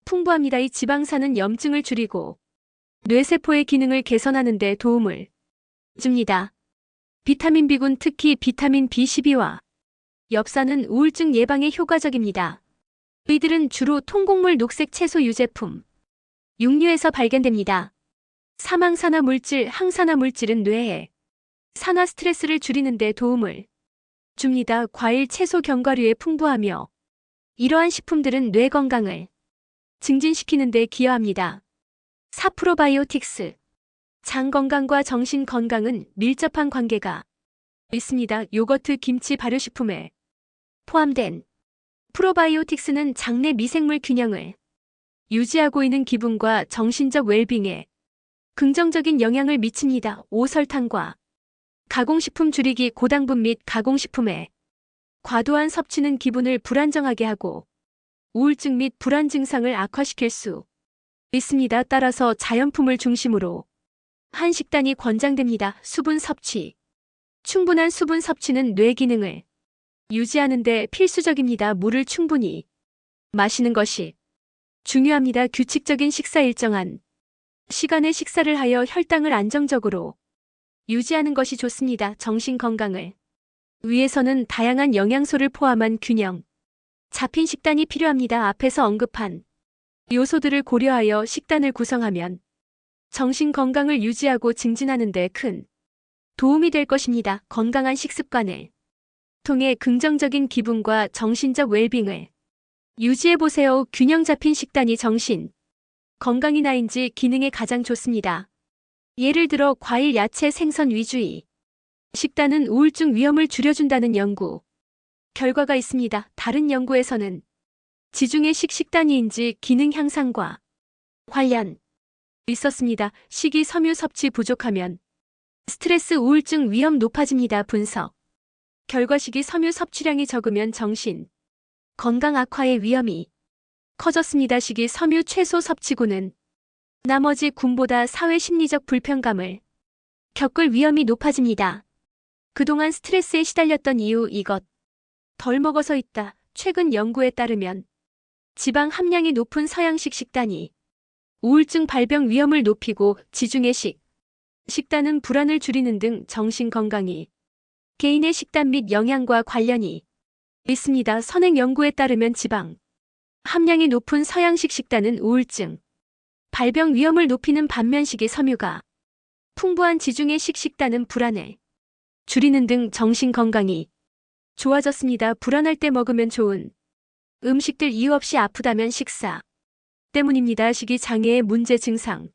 Speaker 1: 풍부합니다. 이 지방산은 염증을 줄이고 뇌세포의 기능을 개선하는 데 도움을 줍니다. 비타민 B군 특히 비타민 B12와 엽산은 우울증 예방에 효과적입니다. 이들은 주로 통곡물 녹색 채소 유제품, 육류에서 발견됩니다. 사망산화 물질, 항산화 물질은 뇌의 산화 스트레스를 줄이는 데 도움을 줍니다. 과일, 채소, 견과류에 풍부하며 이러한 식품들은 뇌 건강을 증진시키는 데 기여합니다. 4. 프로바이오틱스 장 건강과 정신 건강은 밀접한 관계가 있습니다. 요거트, 김치, 발효식품에 포함된 프로바이오틱스는 장내 미생물 균형을 유지하고 있는 기분과 정신적 웰빙에 긍정적인 영향을 미칩니다. 5. 설탕과 가공식품 줄이기 고당분 및 가공식품의 과도한 섭취는 기분을 불안정하게 하고 우울증 및 불안 증상을 악화시킬 수 있습니다. 따라서 자연품을 중심으로 한 식단이 권장됩니다. 수분 섭취 충분한 수분 섭취는 뇌 기능을 유지하는 데 필수적입니다. 물을 충분히 마시는 것이 중요합니다. 규칙적인 식사 일정한 시간에 식사를 하여 혈당을 안정적으로 유지하는 것이 좋습니다. 정신 건강을 위해서는 다양한 영양소를 포함한 균형 잡힌 식단이 필요합니다. 앞에서 언급한 요소들을 고려하여 식단을 구성하면 정신 건강을 유지하고 증진하는 데 큰 도움이 될 것입니다. 건강한 식습관을 통해 긍정적인 기분과 정신적 웰빙을 유지해보세요. 균형 잡힌 식단이 정신 건강이나인지 기능에 가장 좋습니다. 예를 들어 과일, 야채, 생선 위주의 식단은 우울증 위험을 줄여준다는 연구 결과가 있습니다. 다른 연구에서는 지중해식 식단이인지 기능 향상과 관련 있었습니다. 식이섬유 섭취 부족하면 스트레스, 우울증 위험 높아집니다. 분석 결과 식이섬유 섭취량이 적으면 정신 건강 악화의 위험이 커졌습니다. 식이섬유 최소 섭취군은 나머지 군보다 사회 심리적 불편감을 겪을 위험이 높아집니다. 그동안 스트레스에 시달렸던 이유 이것 덜 먹어서 있다. 최근 연구에 따르면 지방 함량이 높은 서양식 식단이 우울증 발병 위험을 높이고 지중해식 식단은 불안을 줄이는 등 정신 건강이 개인의 식단 및 영양과 관련이 있습니다. 선행 연구에 따르면 지방 함량이 높은 서양식 식단은 우울증 발병 위험을 높이는 반면 식이섬유가 풍부한 지중해식 식단은 불안을 줄이는 등 정신 건강이 좋아졌습니다. 불안할 때 먹으면 좋은 음식들 이유 없이 아프다면 식사 때문입니다. 식이 장애의 문제 증상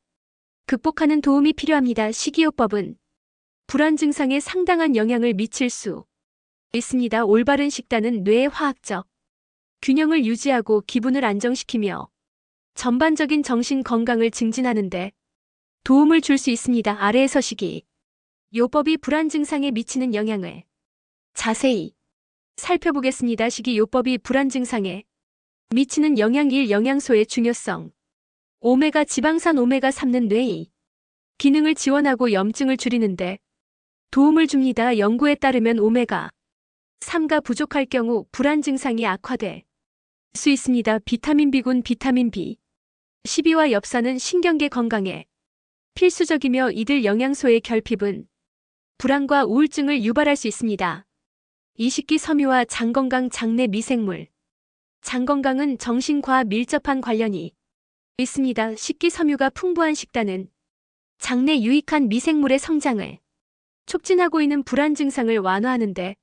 Speaker 1: 극복하는 도움이 필요합니다. 식이요법은 불안 증상에 상당한 영향을 미칠 수 있습니다. 올바른 식단은 뇌의 화학적 균형을 유지하고 기분을 안정시키며 전반적인 정신 건강을 증진하는 데 도움을 줄 수 있습니다. 아래에서 식이요법이 불안 증상에 미치는 영향을 자세히 살펴보겠습니다. 식이요법이 불안 증상에 미치는 영향 1. 영양소의 중요성 오메가 지방산 오메가3는 뇌의 기능을 지원하고 염증을 줄이는데 도움을 줍니다. 연구에 따르면 오메가 3가 부족할 경우 불안 증상이 악화될 수 있습니다. 비타민 B군 비타민 B12와 엽산은 신경계 건강에 필수적이며 이들 영양소의 결핍은 불안과 우울증을 유발할 수 있습니다. 이 식기섬유와 장건강 장내 미생물 장건강은 정신과 밀접한 관련이 있습니다. 식기섬유가 풍부한 식단은 장내 유익한 미생물의 성장을 촉진하고 있는 불안 증상을 완화하는 데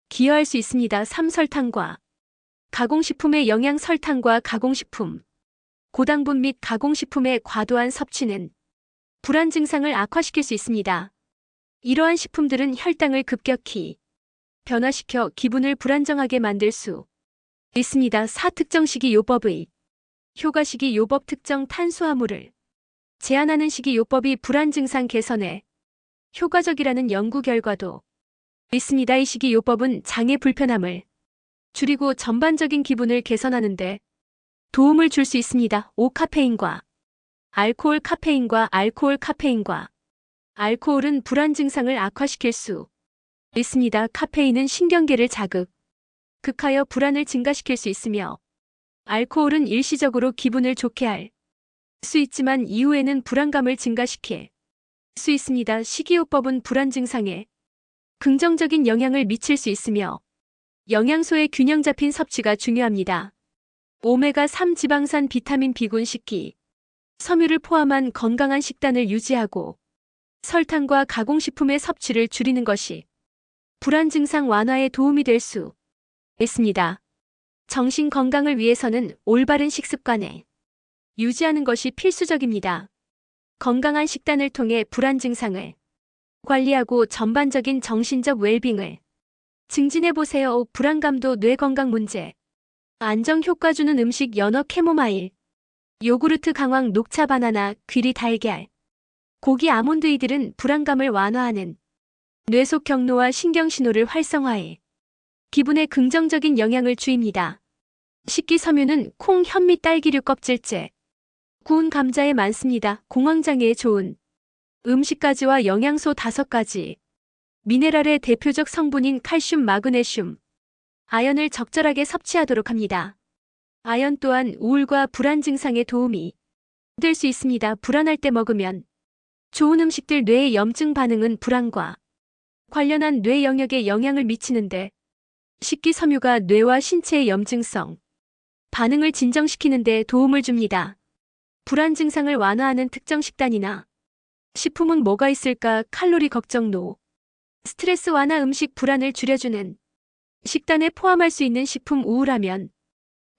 Speaker 1: 기여할 수 있습니다. 3. 설탕과 가공식품의 영양. 설탕과 가공식품, 고당분 및 가공식품의 과도한 섭취는 불안 증상을 악화시킬 수 있습니다. 이러한 식품들은 혈당을 급격히 변화시켜 기분을 불안정하게 만들 수 있습니다. 4. 특정 식이요법의 효과. 식이요법 특정 탄수화물을 제한하는 식이요법이 불안 증상 개선에 효과적이라는 연구 결과도 있습니다. 이 식이요법은 장의 불편함을 줄이고 전반적인 기분을 개선하는 데 도움을 줄 수 있습니다. 5. 카페인과 알코올. 카페인과 알코올. 카페인과 알코올은 불안 증상을 악화시킬 수 있습니다. 카페인은 신경계를 극하여 불안을 증가시킬 수 있으며 알코올은 일시적으로 기분을 좋게 할 수 있지만 이후에는 불안감을 증가시킬 수 있습니다. 식이요법은 불안 증상에 긍정적인 영향을 미칠 수 있으며 영양소의 균형 잡힌 섭취가 중요합니다. 오메가3 지방산 비타민 B군 식기 섬유를 포함한 건강한 식단을 유지하고 설탕과 가공식품의 섭취를 줄이는 것이 불안 증상 완화에 도움이 될 수 있습니다. 정신 건강을 위해서는 올바른 식습관을 유지하는 것이 필수적입니다. 건강한 식단을 통해 불안 증상을 관리하고 전반적인 정신적 웰빙을 증진해보세요. 불안감도 뇌 건강 문제 안정 효과 주는 음식. 연어, 캐모마일, 요구르트, 강황, 녹차, 바나나, 귀리, 달걀, 고기, 아몬드. 이들은 불안감을 완화하는 뇌속 경로와 신경신호를 활성화해 기분에 긍정적인 영향을 주입니다. 식기섬유는 콩, 현미, 딸기류 껍질째, 구운 감자에 많습니다. 공황장애에 좋은 음식가지와 영양소 5가지, 미네랄의 대표적 성분인 칼슘, 마그네슘, 아연을 적절하게 섭취하도록 합니다. 아연 또한 우울과 불안 증상에 도움이 될 수 있습니다. 불안할 때 먹으면 좋은 음식들. 뇌의 염증 반응은 불안과 관련한 뇌 영역에 영향을 미치는데 식기섬유가 뇌와 신체의 염증성 반응을 진정시키는 데 도움을 줍니다. 불안 증상을 완화하는 특정 식단이나 식품은 뭐가 있을까? 칼로리 걱정. 노 스트레스 완화. 음식. 불안을 줄여주는 식단에 포함할 수 있는 식품. 우울하면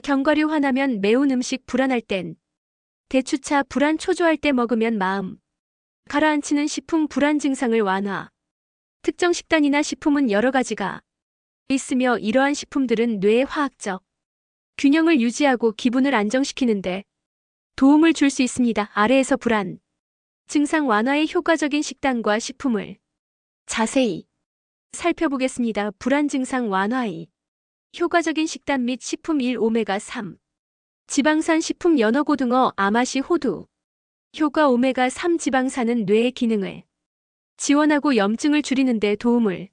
Speaker 1: 견과류, 화나면 매운 음식. 불안할 땐 대추차. 불안 초조할 때 먹으면 마음 가라앉히는 식품. 불안 증상을 완화. 특정 식단이나 식품은 여러 가지가 있으며 이러한 식품들은 뇌의 화학적 균형을 유지하고 기분을 안정시키는데 도움을 줄 수 있습니다. 아래에서 불안 증상 완화에 효과적인 식단과 식품을 자세히 살펴보겠습니다. 불안 증상 완화에 효과적인 식단 및 식품. 1. 오메가3 지방산 식품. 연어, 고등어, 아마시, 호두. 효과. 오메가3 지방산은 뇌의 기능을 지원하고 염증을 줄이는 데 도움을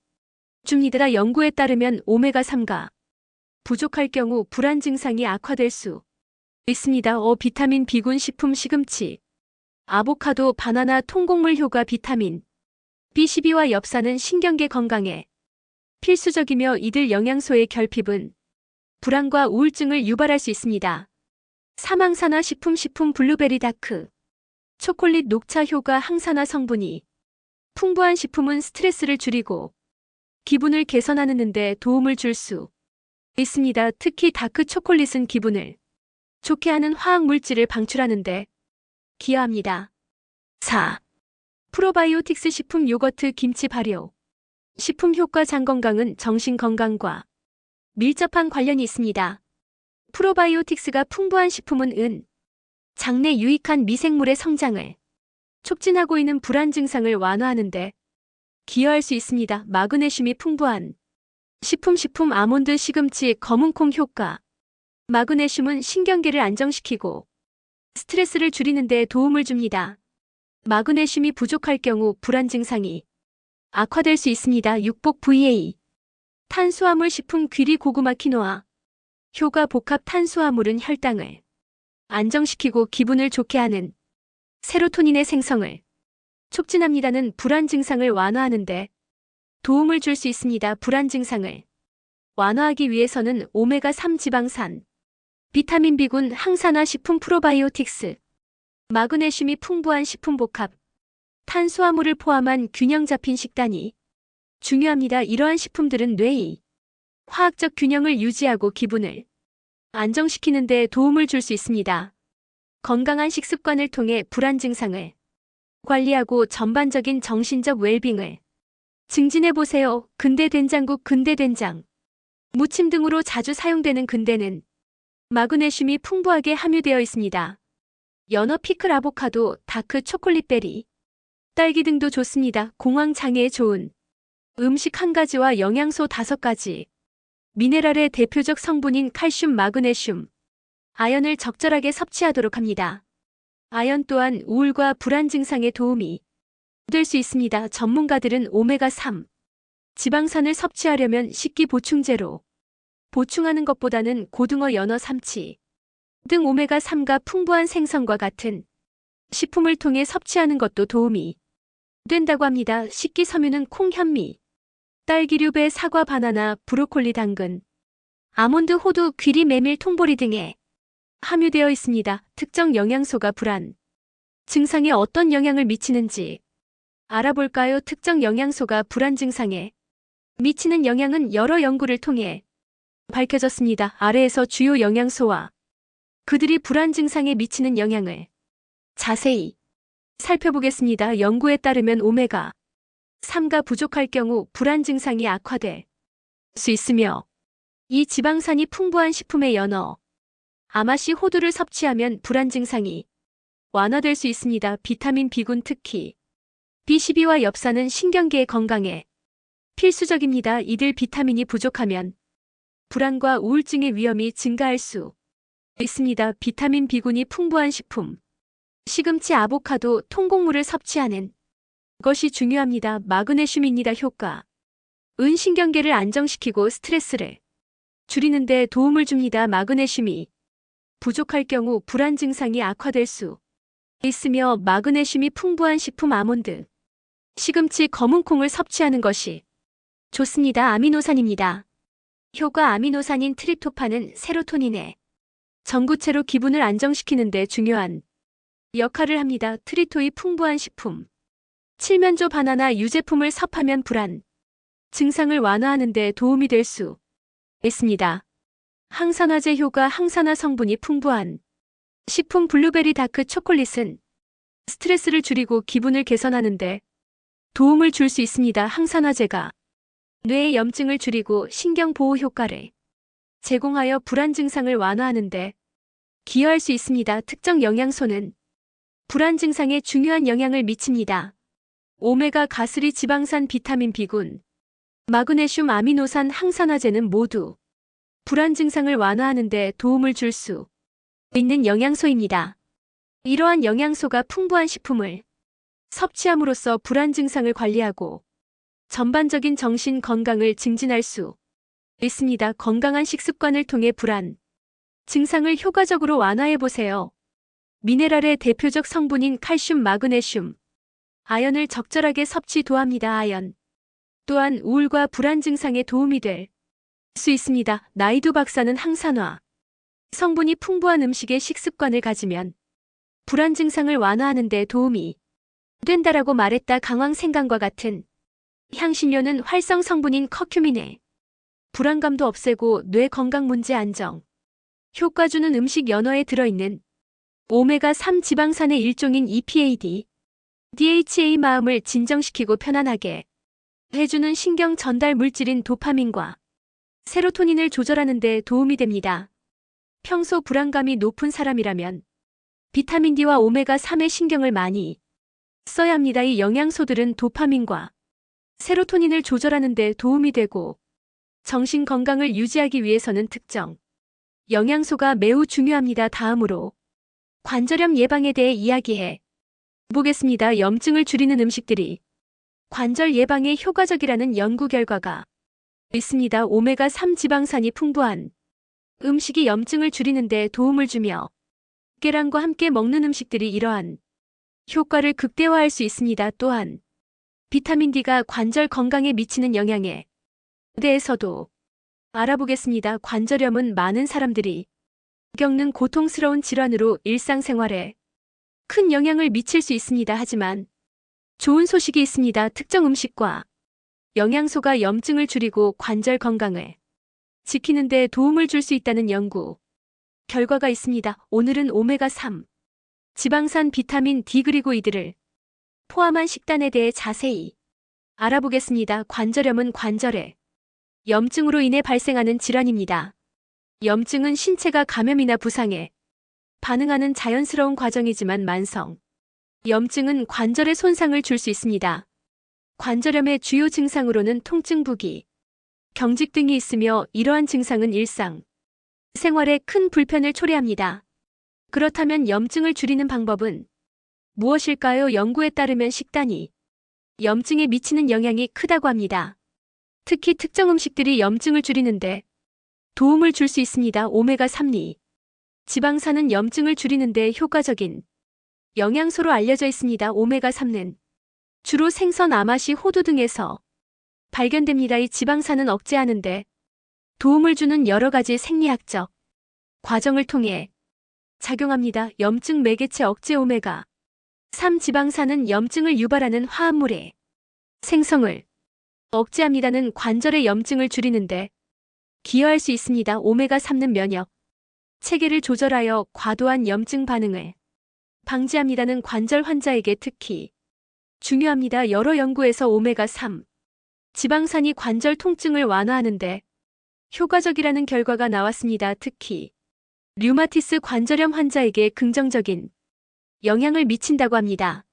Speaker 1: 줍니다. 연구에 따르면 오메가3가 부족할 경우 불안 증상이 악화될 수 있습니다. 비타민 B군 식품. 시금치, 아보카도, 바나나, 통곡물. 효과. 비타민 B12와 엽산은 신경계 건강에 필수적이며 이들 영양소의 결핍은 불안과 우울증을 유발할 수 있습니다. 사망산화 식품. 식품. 블루베리, 다크 초콜릿, 녹차. 효과. 항산화 성분이 풍부한 식품은 스트레스를 줄이고 기분을 개선하는 데 도움을 줄 수 있습니다. 특히 다크 초콜릿은 기분을 좋게 하는 화학 물질을 방출하는 데 기여합니다. 4. 프로바이오틱스 식품. 요거트, 김치, 발효 식품. 효과. 장 건강은 정신 건강과 밀접한 관련이 있습니다. 프로바이오틱스가 풍부한 식품은 장내 유익한 미생물의 성장을 촉진하고 있는 불안 증상을 완화하는 데 기여할 수 있습니다. 마그네슘이 풍부한 식품. 식품. 아몬드, 시금치, 검은콩. 효과. 마그네슘은 신경계를 안정시키고 스트레스를 줄이는 데 도움을 줍니다. 마그네슘이 부족할 경우 불안 증상이 악화될 수 있습니다. 육복 VA. 탄수화물 식품 귀리 고구마 키노아. 효가 복합 탄수화물은 혈당을 안정시키고 기분을 좋게 하는 세로토닌의 생성을 촉진합니다는 불안 증상을 완화하는데 도움을 줄 수 있습니다. 불안 증상을 완화하기 위해서는 오메가3 지방산, 비타민 B군 항산화 식품 프로바이오틱스, 마그네슘이 풍부한 식품 복합, 탄수화물을 포함한 균형 잡힌 식단이 중요합니다. 이러한 식품들은 뇌의 화학적 균형을 유지하고 기분을 안정시키는 데 도움을 줄 수 있습니다. 건강한 식습관을 통해 불안 증상을 관리하고 전반적인 정신적 웰빙을 증진해보세요. 근대된장국 근대된장. 무침 등으로 자주 사용되는 근대는 마그네슘이 풍부하게 함유되어 있습니다. 연어, 피클, 아보카도, 다크 초콜릿베리, 딸기 등도 좋습니다. 공황 장애에 좋은 음식 한 가지와 영양소 5가지. 미네랄의 대표적 성분인 칼슘, 마그네슘, 아연을 적절하게 섭취하도록 합니다. 아연 또한 우울과 불안 증상에 도움이 될 수 있습니다. 전문가들은 오메가3 지방산을 섭취하려면 식기 보충제로 보충하는 것보다는 고등어, 연어, 삼치 등 오메가3가 풍부한 생선과 같은 식품을 통해 섭취하는 것도 도움이 된다고 합니다. 식기섬유는 콩, 현미, 딸기류, 배, 사과, 바나나, 브로콜리, 당근, 아몬드, 호두, 귀리, 메밀, 통보리 등에 함유되어 있습니다. 특정 영양소가 불안 증상에 어떤 영향을 미치는지 알아볼까요? 특정 영양소가 불안 증상에 미치는 영향은 여러 연구를 통해 밝혀졌습니다. 아래에서 주요 영양소와 그들이 불안 증상에 미치는 영향을 자세히 살펴보겠습니다. 연구에 따르면 오메가3가 부족할 경우 불안 증상이 악화될 수 있으며 이 지방산이 풍부한 식품의 연어, 아마씨, 호두를 섭취하면 불안 증상이 완화될 수 있습니다. 비타민 B군 특히 B12와 엽산은 신경계의 건강에 필수적입니다. 이들 비타민이 부족하면 불안과 우울증의 위험이 증가할 수 있습니다. 비타민 B군이 풍부한 식품, 시금치, 아보카도, 통곡물을 섭취하는 것이 중요합니다. 마그네슘입니다. 효과. 은 신경계를 안정시키고 스트레스를 줄이는 데 도움을 줍니다. 마그네슘이 부족할 경우 불안 증상이 악화될 수 있으며 마그네슘이 풍부한 식품 아몬드, 시금치, 검은콩을 섭취하는 것이 좋습니다. 아미노산입니다. 효과. 아미노산인 트립토판은 세로토닌의 전구체로 기분을 안정시키는 데 중요한 역할을 합니다. 트리토이 풍부한 식품, 칠면조, 바나나, 유제품을 섭하면 불안 증상을 완화하는 데 도움이 될 수 있습니다. 항산화제 효과. 항산화 성분이 풍부한 식품 블루베리, 다크 초콜릿은 스트레스를 줄이고 기분을 개선하는 데 도움을 줄 수 있습니다. 항산화제가 뇌의 염증을 줄이고 신경 보호 효과를 제공하여 불안 증상을 완화하는 데 기여할 수 있습니다. 특정 영양소는 불안 증상에 중요한 영향을 미칩니다. 오메가 가스리, 지방산, 비타민 B군, 마그네슘, 아미노산, 항산화제는 모두 불안 증상을 완화하는 데 도움을 줄 수 있는 영양소입니다. 이러한 영양소가 풍부한 식품을 섭취함으로써 불안 증상을 관리하고 전반적인 정신 건강을 증진할 수 있습니다. 건강한 식습관을 통해 불안 증상을 효과적으로 완화해보세요. 미네랄의 대표적 성분인 칼슘, 마그네슘, 아연을 적절하게 섭취도합니다. 아연 또한 우울과 불안 증상에 도움이 될 수 있습니다. 나이두 박사는 항산화 성분이 풍부한 음식의 식습관을 가지면 불안 증상을 완화하는 데 도움이 된다라고 말했다. 강황생강과 같은 향신료는 활성 성분인 커큐민에 불안감도 없애고 뇌 건강 문제 안정 효과 주는 음식. 연어에 들어있는 오메가3 지방산의 일종인 EPA, DHA 마음을 진정시키고 편안하게 해주는 신경 전달 물질인 도파민과 세로토닌을 조절하는 데 도움이 됩니다. 평소 불안감이 높은 사람이라면 비타민 D와 오메가3의 신경을 많이 써야 합니다. 이 영양소들은 도파민과 세로토닌을 조절하는 데 도움이 되고 정신 건강을 유지하기 위해서는 특정 영양소가 매우 중요합니다. 다음으로 관절염 예방에 대해 이야기해 보겠습니다. 염증을 줄이는 음식들이 관절 예방에 효과적이라는 연구 결과가 있습니다. 오메가3 지방산이 풍부한 음식이 염증을 줄이는 데 도움을 주며 계란과 함께 먹는 음식들이 이러한 효과를 극대화할 수 있습니다. 또한 비타민 D가 관절 건강에 미치는 영향에 대해서도 알아보겠습니다. 관절염은 많은 사람들이 겪는 고통스러운 질환으로 일상생활에 큰 영향을 미칠 수 있습니다. 하지만 좋은 소식이 있습니다. 특정 음식과 영양소가 염증을 줄이고 관절 건강을 지키는 데 도움을 줄 수 있다는 연구 결과가 있습니다. 오늘은 오메가3 지방산 비타민 D 그리고 이들을 포함한 식단에 대해 자세히 알아보겠습니다. 관절염은 관절의 염증으로 인해 발생하는 질환입니다. 염증은 신체가 감염이나 부상에 반응하는 자연스러운 과정이지만 만성 염증은 관절에 손상을 줄 수 있습니다. 관절염의 주요 증상으로는 통증, 부기, 경직 등이 있으며 이러한 증상은 일상 생활에 큰 불편을 초래합니다. 그렇다면 염증을 줄이는 방법은 무엇일까요? 연구에 따르면 식단이 염증에 미치는 영향이 크다고 합니다. 특히 특정 음식들이 염증을 줄이는데 도움을 줄 수 있습니다. 오메가3리 지방산은 염증을 줄이는데 효과적인 영양소로 알려져 있습니다. 오메가3는 주로 생선, 아마시, 호두 등에서 발견됩니다. 이 지방산은 억제하는데 도움을 주는 여러 가지 생리학적 과정을 통해 작용합니다. 염증 매개체 억제 오메가3 지방산은 염증을 유발하는 화합물의 생성을 억제합니다는 관절의 염증을 줄이는데 기여할 수 있습니다. 오메가3는 면역 체계를 조절하여 과도한 염증 반응을 방지합니다는 관절 환자에게 특히 중요합니다. 여러 연구에서 오메가3 지방산이 관절 통증을 완화하는데 효과적이라는 결과가 나왔습니다. 특히 류마티스 관절염 환자에게 긍정적인 영향을 미친다고 합니다.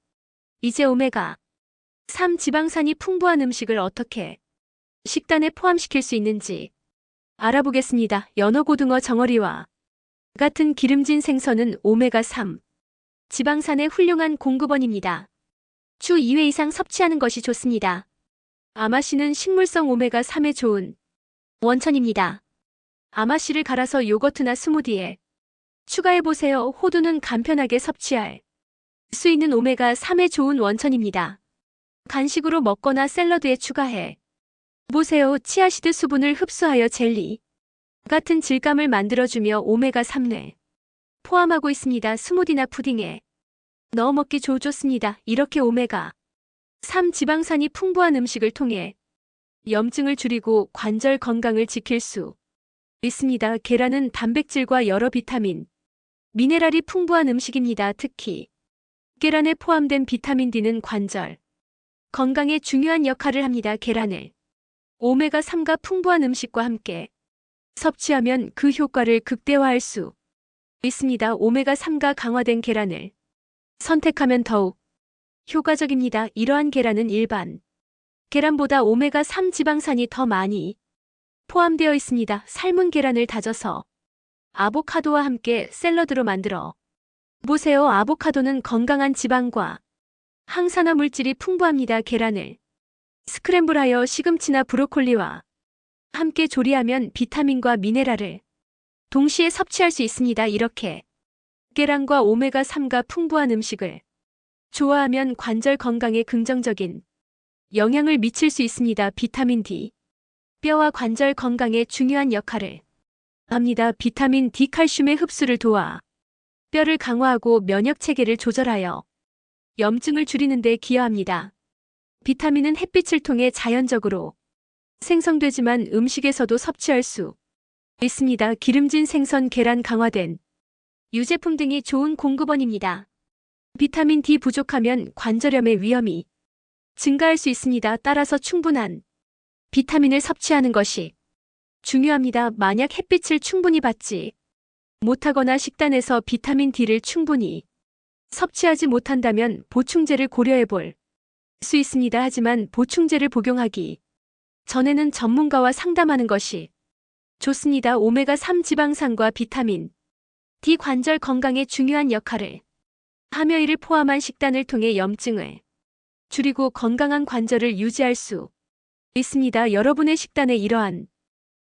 Speaker 1: 이제 오메가3 지방산이 풍부한 음식을 어떻게 식단에 포함시킬 수 있는지 알아보겠습니다. 연어, 고등어, 정어리와 같은 기름진 생선은 오메가3 지방산의 훌륭한 공급원입니다. 주 2회 이상 섭취하는 것이 좋습니다. 아마씨는 식물성 오메가3에 좋은 원천입니다. 아마씨를 갈아서 요거트나 스무디에 추가해보세요. 호두는 간편하게 섭취할 수 있는 오메가3에 좋은 원천입니다. 간식으로 먹거나 샐러드에 추가해 보세요. 치아시드 수분을 흡수하여 젤리 같은 질감을 만들어주며 오메가3를 포함하고 있습니다. 스무디나 푸딩에 넣어 먹기 좋습니다. 이렇게 오메가3 지방산이 풍부한 음식을 통해 염증을 줄이고 관절 건강을 지킬 수 있습니다. 계란은 단백질과 여러 비타민, 미네랄이 풍부한 음식입니다. 특히 계란에 포함된 비타민 D는 관절 건강에 중요한 역할을 합니다. 계란을 오메가3가 풍부한 음식과 함께 섭취하면 그 효과를 극대화할 수 있습니다. 오메가3가 강화된 계란을 선택하면 더욱 효과적입니다. 이러한 계란은 일반 계란보다 오메가3 지방산이 더 많이 포함되어 있습니다. 삶은 계란을 다져서 아보카도와 함께 샐러드로 만들어 보세요. 아보카도는 건강한 지방과 항산화 물질이 풍부합니다. 계란을 스크램블하여 시금치나 브로콜리와 함께 조리하면 비타민과 미네랄을 동시에 섭취할 수 있습니다. 이렇게 계란과 오메가3가 풍부한 음식을 좋아하면 관절 건강에 긍정적인 영향을 미칠 수 있습니다. 비타민 D 뼈와 관절 건강에 중요한 역할을 합니다. 비타민 D 칼슘의 흡수를 도와 뼈를 강화하고 면역 체계를 조절하여 염증을 줄이는 데 기여합니다. 비타민은 햇빛을 통해 자연적으로 생성되지만 음식에서도 섭취할 수 있습니다. 기름진 생선, 계란, 강화된 유제품 등이 좋은 공급원입니다. 비타민 D 부족하면 관절염의 위험이 증가할 수 있습니다. 따라서 충분한 비타민을 섭취하는 것이 중요합니다. 만약 햇빛을 충분히 받지 못하거나 식단에서 비타민 D를 충분히 섭취하지 못한다면 보충제를 고려해 볼 수 있습니다. 하지만 보충제를 복용하기 전에는 전문가와 상담하는 것이 좋습니다. 오메가3 지방산과 비타민 D 관절 건강에 중요한 역할을 하며 이를 포함한 식단을 통해 염증을 줄이고 건강한 관절을 유지할 수 있습니다. 여러분의 식단에 이러한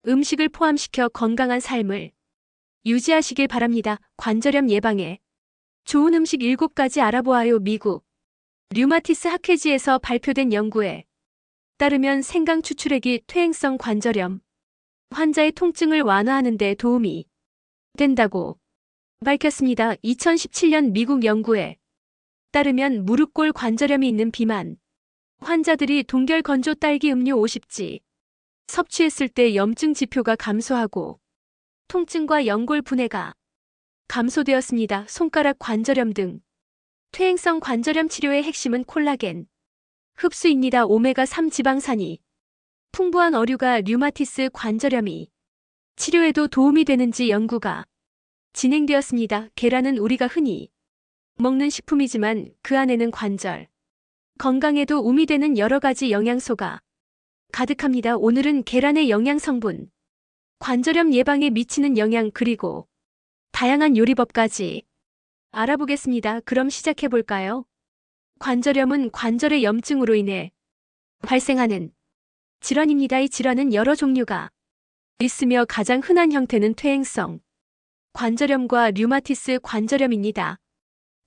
Speaker 1: 음식을 포함시켜 건강한 삶을 유지하시길 바랍니다. 관절염 예방에 좋은 음식 7가지 알아보아요. 미국 류마티스 학회지에서 발표된 연구에 따르면 생강 추출액이 퇴행성 관절염 환자의 통증을 완화하는 데 도움이 된다고 밝혔습니다. 2017년 미국 연구에 따르면 무릎골 관절염이 있는 비만 환자들이 동결 건조 딸기 음료 50지 섭취했을 때 염증 지표가 감소하고 통증과 연골 분해가 감소되었습니다. 손가락 관절염 등 퇴행성 관절염 치료의 핵심은 콜라겐 흡수입니다. 오메가3 지방산이 풍부한 어류가 류마티스 관절염이 치료에도 도움이 되는지 연구가 진행되었습니다. 계란은 우리가 흔히 먹는 식품이지만 그 안에는 관절 건강에도 도움이 되는 여러 가지 영양소가 가득합니다. 오늘은 계란의 영양 성분, 관절염 예방에 미치는 영향 그리고 다양한 요리법까지 알아보겠습니다. 그럼 시작해 볼까요? 관절염은 관절의 염증으로 인해 발생하는 질환입니다. 이 질환은 여러 종류가 있으며 가장 흔한 형태는 퇴행성 관절염과 류마티스 관절염입니다.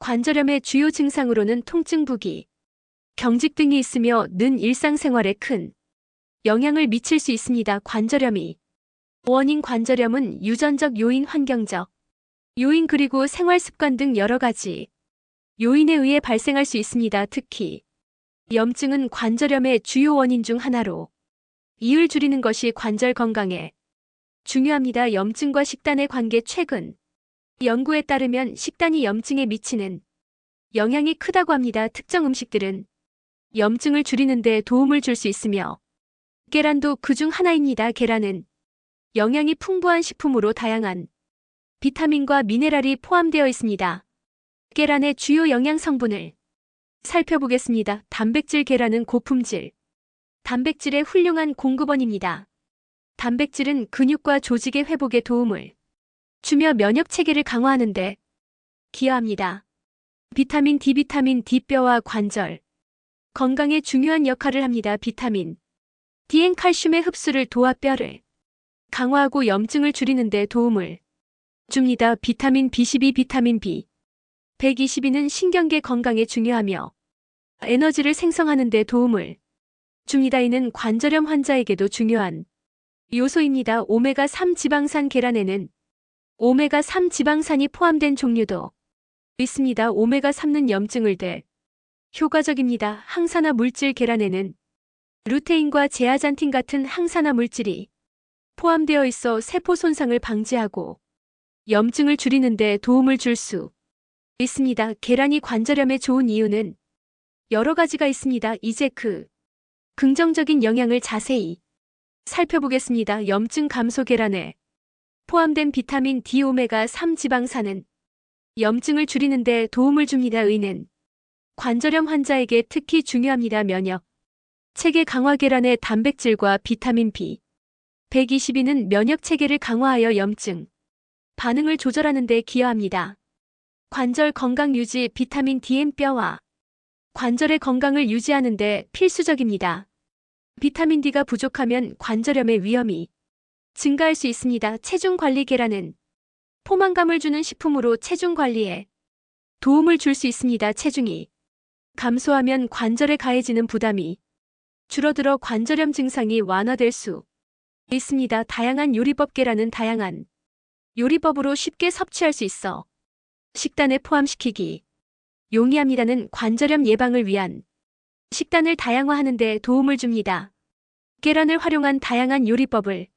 Speaker 1: 관절염의 주요 증상으로는 통증, 부기, 경직 등이 있으며 는 일상생활에 큰 영향을 미칠 수 있습니다. 관절염이 원인 관절염은 유전적 요인, 환경적 요인 그리고 생활 습관 등 여러 가지 요인에 의해 발생할 수 있습니다. 특히 염증은 관절염의 주요 원인 중 하나로 이를 줄이는 것이 관절 건강에 중요합니다. 염증과 식단의 관계 최근 연구에 따르면 식단이 염증에 미치는 영향이 크다고 합니다. 특정 음식들은 염증을 줄이는 데 도움을 줄 수 있으며 계란도 그중 하나입니다. 계란은 영양이 풍부한 식품으로 다양한 비타민과 미네랄이 포함되어 있습니다. 계란의 주요 영양 성분을 살펴보겠습니다. 단백질 계란은 고품질 단백질의 훌륭한 공급원입니다. 단백질은 근육과 조직의 회복에 도움을 주며 면역 체계를 강화하는 데 기여합니다. 비타민 D, 비타민 D 뼈와 관절 건강에 중요한 역할을 합니다. 비타민 D는 칼슘의 흡수를 도와 뼈를 강화하고 염증을 줄이는 데 도움을 줍니다. 비타민 B12, 비타민 B 122는 신경계 건강에 중요하며 에너지를 생성하는 데 도움을 줍니다. 이는 관절염 환자에게도 중요한 요소입니다. 오메가3 지방산 계란에는 오메가3 지방산이 포함된 종류도 있습니다. 오메가3는 염증을 대 효과적입니다. 항산화 물질 계란에는 루테인과 제아잔틴 같은 항산화 물질이 포함되어 있어 세포 손상을 방지하고 염증을 줄이는 데 도움을 줄 수 있습니다. 계란이 관절염에 좋은 이유는 여러 가지가 있습니다. 이제 그 긍정적인 영향을 자세히 살펴보겠습니다. 염증 감소 계란에 포함된 비타민 D 오메가3 지방산은 염증을 줄이는 데 도움을 줍니다. 의는 관절염 환자에게 특히 중요합니다. 면역 체계 강화 계란의 단백질과 비타민 B 122는 면역 체계를 강화하여 염증 반응을 조절하는 데 기여합니다. 관절 건강 유지 비타민 D는 뼈와 관절의 건강을 유지하는 데 필수적입니다. 비타민 D가 부족하면 관절염의 위험이 증가할 수 있습니다. 체중 관리 계란은 포만감을 주는 식품으로 체중 관리에 도움을 줄 수 있습니다. 체중이 감소하면 관절에 가해지는 부담이 줄어들어 관절염 증상이 완화될 수 있습니다. 다양한 요리법 계란은 다양한 요리법으로 쉽게 섭취할 수 있어 식단에 포함시키기 용이합니다는 관절염 예방을 위한 식단을 다양화하는 데 도움을 줍니다. 계란을 활용한 다양한 요리법을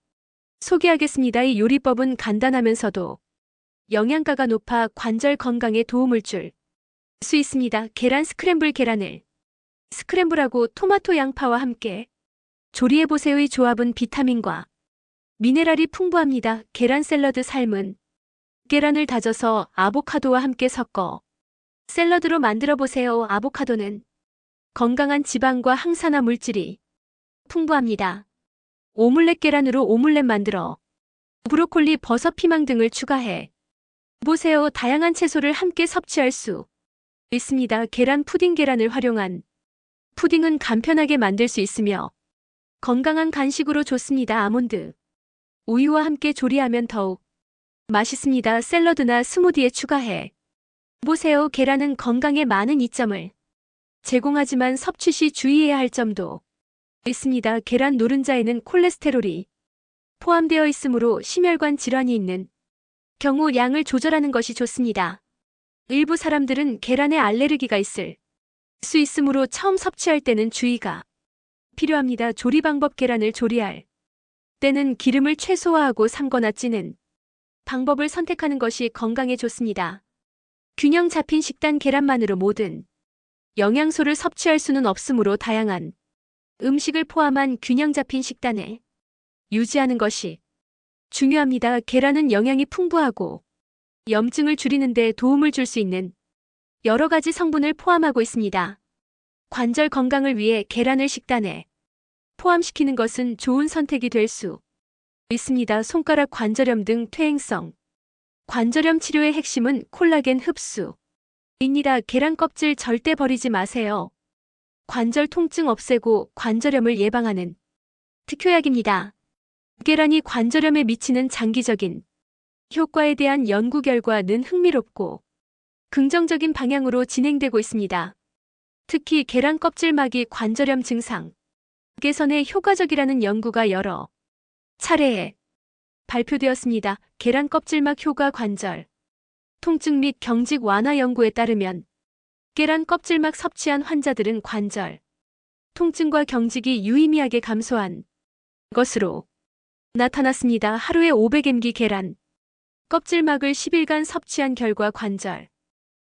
Speaker 1: 소개하겠습니다. 이 요리법은 간단하면서도 영양가가 높아 관절 건강에 도움을 줄 수 있습니다. 계란 스크램블 계란을 스크램블하고 토마토 양파와 함께 조리해보세요. 이 조합은 비타민과 미네랄이 풍부합니다. 계란 샐러드 삶은 계란을 다져서 아보카도와 함께 섞어 샐러드로 만들어 보세요. 아보카도는 건강한 지방과 항산화 물질이 풍부합니다. 오믈렛 계란으로 오믈렛 만들어 브로콜리, 버섯, 피망 등을 추가해 보세요. 다양한 채소를 함께 섭취할 수 있습니다. 계란 푸딩 계란을 활용한 푸딩은 간편하게 만들 수 있으며 건강한 간식으로 좋습니다. 아몬드, 우유와 함께 조리하면 더욱 맛있습니다. 샐러드나 스무디에 추가해 보세요. 계란은 건강에 많은 이점을 제공하지만 섭취 시 주의해야 할 점도 있습니다. 계란 노른자에는 콜레스테롤이 포함되어 있으므로 심혈관 질환이 있는 경우 양을 조절하는 것이 좋습니다. 일부 사람들은 계란에 알레르기가 있을 수 있으므로 처음 섭취할 때는 주의가 필요합니다. 조리 방법. 계란을 조리할 때는 기름을 최소화하고 삶거나 찌는 방법을 선택하는 것이 건강에 좋습니다. 균형 잡힌 식단. 계란만으로 모든 영양소를 섭취할 수는 없으므로 다양한 음식을 포함한 균형 잡힌 식단을 유지하는 것이 중요합니다. 계란은 영양이 풍부하고 염증을 줄이는 데 도움을 줄 수 있는 여러 가지 성분을 포함하고 있습니다. 관절 건강을 위해 계란을 식단에 포함시키는 것은 좋은 선택이 될 수 있습니다. 손가락 관절염 등 퇴행성 관절염 치료의 핵심은 콜라겐 흡수입니다. 계란 껍질 절대 버리지 마세요. 관절 통증 없애고 관절염을 예방하는 특효약입니다. 계란이 관절염에 미치는 장기적인 효과에 대한 연구 결과는 흥미롭고 긍정적인 방향으로 진행되고 있습니다. 특히 계란 껍질막이 관절염 증상 개선에 효과적이라는 연구가 여러 차례에 발표되었습니다. 계란 껍질막 효과. 관절 통증 및 경직 완화 연구에 따르면 계란 껍질막 섭취한 환자들은 관절 통증과 경직이 유의미하게 감소한 것으로 나타났습니다. 하루에 500mg 계란 껍질막을 10일간 섭취한 결과 관절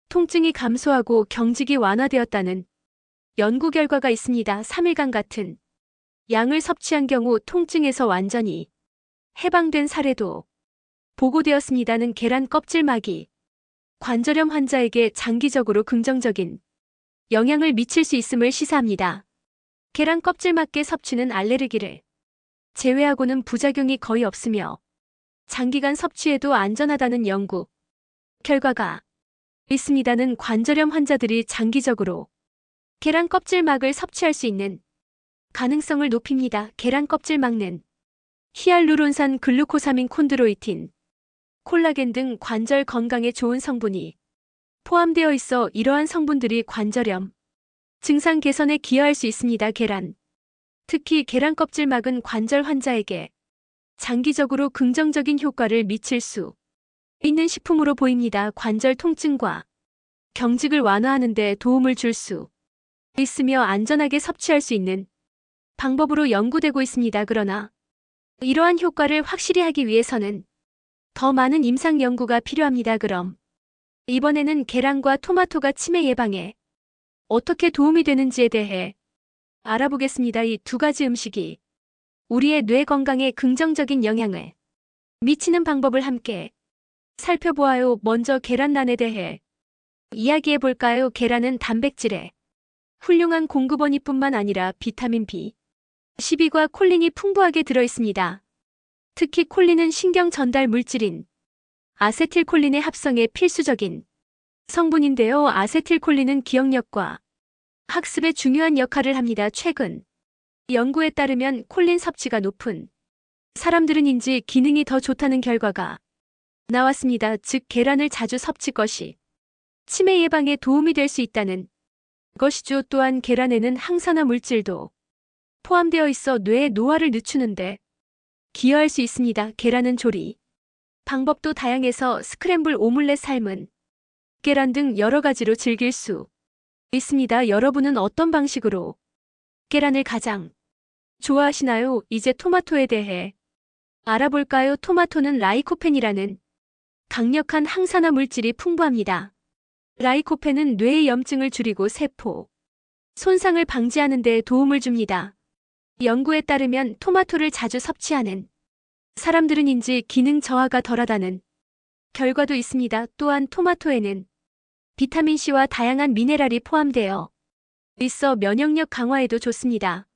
Speaker 1: 통증이 감소하고 경직이 완화되었다는 연구 결과가 있습니다. 3일간 같은 양을 섭취한 경우 통증에서 완전히 해방된 사례도 보고되었습니다는 계란 껍질막이 관절염 환자에게 장기적으로 긍정적인 영향을 미칠 수 있음을 시사합니다. 계란 껍질막계 섭취는 알레르기를 제외하고는 부작용이 거의 없으며 장기간 섭취해도 안전하다는 연구 결과가 있습니다는 관절염 환자들이 장기적으로 계란 껍질막을 섭취할 수 있는 가능성을 높입니다. 계란 껍질막는 히알루론산, 글루코사민, 콘드로이틴, 콜라겐 등 관절 건강에 좋은 성분이 포함되어 있어 이러한 성분들이 관절염 증상 개선에 기여할 수 있습니다. 계란, 특히 계란 껍질막은 관절 환자에게 장기적으로 긍정적인 효과를 미칠 수 있는 식품으로 보입니다. 관절 통증과 경직을 완화하는 데 도움을 줄 수 있으며 안전하게 섭취할 수 있는 방법으로 연구되고 있습니다. 그러나 이러한 효과를 확실히 하기 위해서는 더 많은 임상 연구가 필요합니다. 그럼 이번에는 계란과 토마토가 치매 예방에 어떻게 도움이 되는지에 대해 알아보겠습니다. 이 두 가지 음식이 우리의 뇌 건강에 긍정적인 영향을 미치는 방법을 함께 살펴보아요. 먼저 계란란에 대해 이야기해 볼까요? 계란은 단백질의 훌륭한 공급원이뿐만 아니라 비타민 B12과 콜린이 풍부하게 들어있습니다. 특히 콜린은 신경 전달 물질인 아세틸콜린의 합성에 필수적인 성분인데요. 아세틸콜린은 기억력과 학습에 중요한 역할을 합니다. 최근 연구에 따르면 콜린 섭취가 높은 사람들은 인지 기능이 더 좋다는 결과가 나왔습니다. 즉 계란을 자주 섭취 것이 치매 예방에 도움이 될 수 있다는 것이죠. 또한 계란에는 항산화 물질도 포함되어 있어 뇌의 노화를 늦추는데 기여할 수 있습니다. 계란은 조리 방법도 다양해서 스크램블, 오믈렛, 삶은 계란 등 여러 가지로 즐길 수 있습니다. 여러분은 어떤 방식으로 계란을 가장 좋아하시나요? 이제 토마토에 대해 알아볼까요? 토마토는 라이코펜이라는 강력한 항산화 물질이 풍부합니다. 라이코펜은 뇌의 염증을 줄이고 세포 손상을 방지하는 데 도움을 줍니다. 연구에 따르면 토마토를 자주 섭취하는 사람들은 인지 기능 저하가 덜하다는 결과도 있습니다. 또한 토마토에는 비타민C와 다양한 미네랄이 포함되어 있어 면역력 강화에도 좋습니다.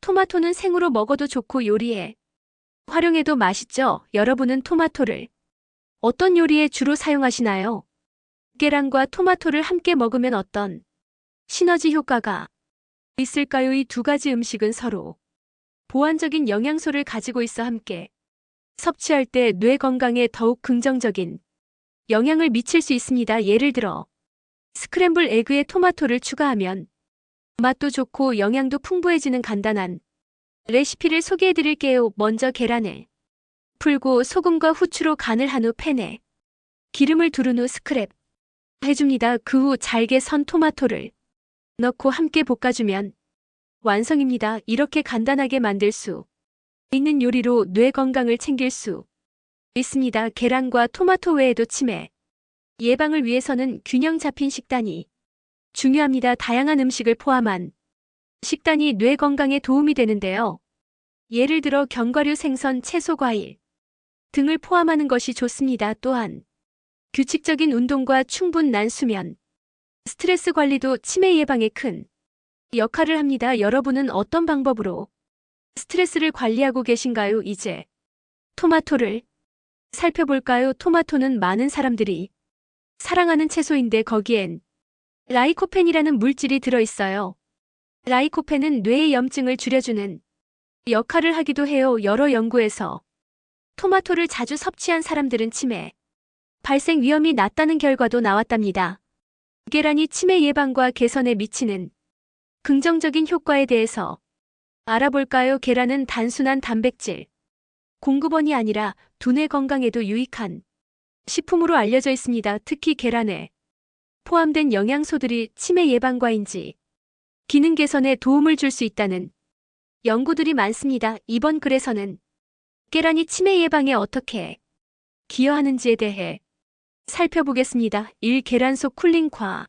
Speaker 1: 토마토는 생으로 먹어도 좋고 요리에 활용해도 맛있죠. 여러분은 토마토를 어떤 요리에 주로 사용하시나요? 계란과 토마토를 함께 먹으면 어떤 시너지 효과가 있을까요? 이 두 가지 음식은 서로 보완적인 영양소를 가지고 있어 함께 섭취할 때 뇌 건강에 더욱 긍정적인 영향을 미칠 수 있습니다. 예를 들어 스크램블 에그에 토마토를 추가하면 맛도 좋고 영양도 풍부해지는 간단한 레시피를 소개해 드릴게요. 먼저 계란을 풀고 소금과 후추로 간을 한 후 팬에 기름을 두른 후 스크랩 해줍니다. 그 후 잘게 선 토마토를 넣고 함께 볶아주면 완성입니다. 이렇게 간단하게 만들 수 있는 요리로 뇌 건강을 챙길 수 있습니다. 계란과 토마토 외에도 치매 예방을 위해서는 균형 잡힌 식단이 중요합니다. 다양한 음식을 포함한 식단이 뇌 건강에 도움이 되는데요. 예를 들어 견과류, 생선, 채소, 과일 등을 포함하는 것이 좋습니다. 또한 규칙적인 운동과 충분한 수면, 스트레스 관리도 치매 예방에 큰 역할을 합니다. 여러분은 어떤 방법으로 스트레스를 관리하고 계신가요? 이제 토마토를 살펴볼까요? 토마토는 많은 사람들이 사랑하는 채소인데 거기엔 라이코펜이라는 물질이 들어있어요. 라이코펜은 뇌의 염증을 줄여주는 역할을 하기도 해요. 여러 연구에서 토마토를 자주 섭취한 사람들은 치매 발생 위험이 낮다는 결과도 나왔답니다. 계란이 치매 예방과 개선에 미치는 긍정적인 효과에 대해서 알아볼까요? 계란은 단순한 단백질 공급원이 아니라 두뇌 건강에도 유익한 식품으로 알려져 있습니다. 특히 계란에 포함된 영양소들이 치매 예방과인지 기능 개선에 도움을 줄 수 있다는 연구들이 많습니다. 이번 글에서는 계란이 치매 예방에 어떻게 기여하는지에 대해 살펴보겠습니다. 1. 계란 속 콜린과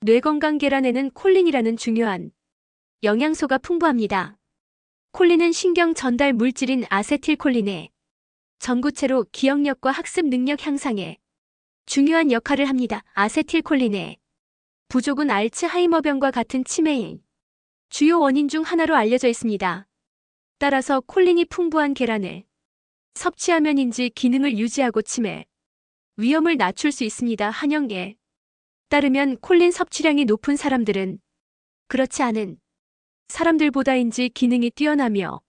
Speaker 1: 뇌건강. 계란에는 콜린이라는 중요한 영양소가 풍부합니다. 콜린은 신경 전달 물질인 아세틸콜린의 전구체로 기억력과 학습 능력 향상에 중요한 역할을 합니다. 아세틸콜린의 부족은 알츠하이머병과 같은 치매의 주요 원인 중 하나로 알려져 있습니다. 따라서 콜린이 풍부한 계란을 섭취하면인지 기능을 유지하고 치매 위험을 낮출 수 있습니다. 한영에 따르면 콜린 섭취량이 높은 사람들은 그렇지 않은 사람들보다인지 기능이 뛰어나며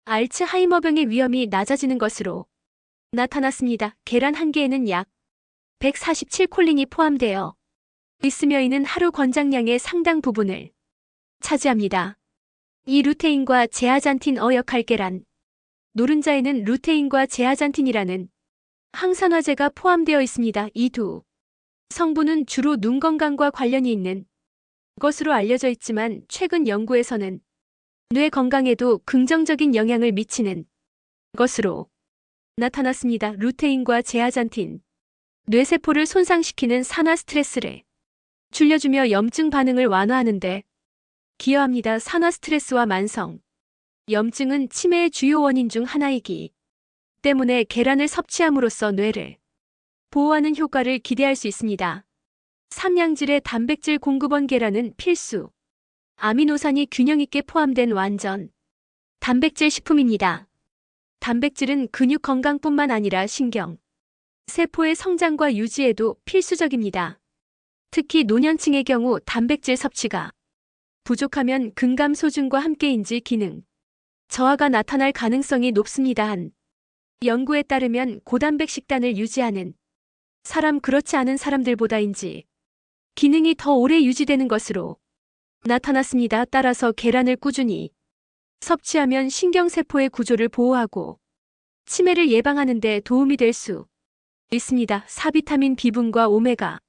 Speaker 1: 알츠하이머병의 위험이 낮아지는 것으로 나타났습니다. 계란 한 개에는 약 147 콜린이 포함되어 있으며 이는 하루 권장량의 상당 부분을 차지합니다. 이 루테인과 제아잔틴 역할. 계란 노른자에는 루테인과 제아잔틴이라는 항산화제가 포함되어 있습니다. 이 두 성분은 주로 눈 건강과 관련이 있는 것으로 알려져 있지만 최근 연구에서는 뇌 건강에도 긍정적인 영향을 미치는 것으로 나타났습니다. 루테인과 제아잔틴 뇌세포를 손상시키는 산화 스트레스를 줄여주며 염증 반응을 완화하는 데 기여합니다. 산화 스트레스와 만성 염증은 치매의 주요 원인 중 하나이기 때문에 계란을 섭취함으로써 뇌를 보호하는 효과를 기대할 수 있습니다. 삼양질의 단백질 공급원. 계란은 필수 아미노산이 균형 있게 포함된 완전 단백질 식품입니다. 단백질은 근육 건강뿐만 아니라 신경, 세포의 성장과 유지에도 필수적입니다. 특히 노년층의 경우 단백질 섭취가 부족하면 근감소증과 함께 인지 기능 저하가 나타날 가능성이 높습니다. 한 연구에 따르면 고단백 식단을 유지하는 사람 그렇지 않은 사람들보다인지 기능이 더 오래 유지되는 것으로 나타났습니다. 따라서 계란을 꾸준히 섭취하면 신경세포의 구조를 보호하고 치매를 예방하는 데 도움이 될 수 있습니다. 4. 비타민 B군과 오메가-3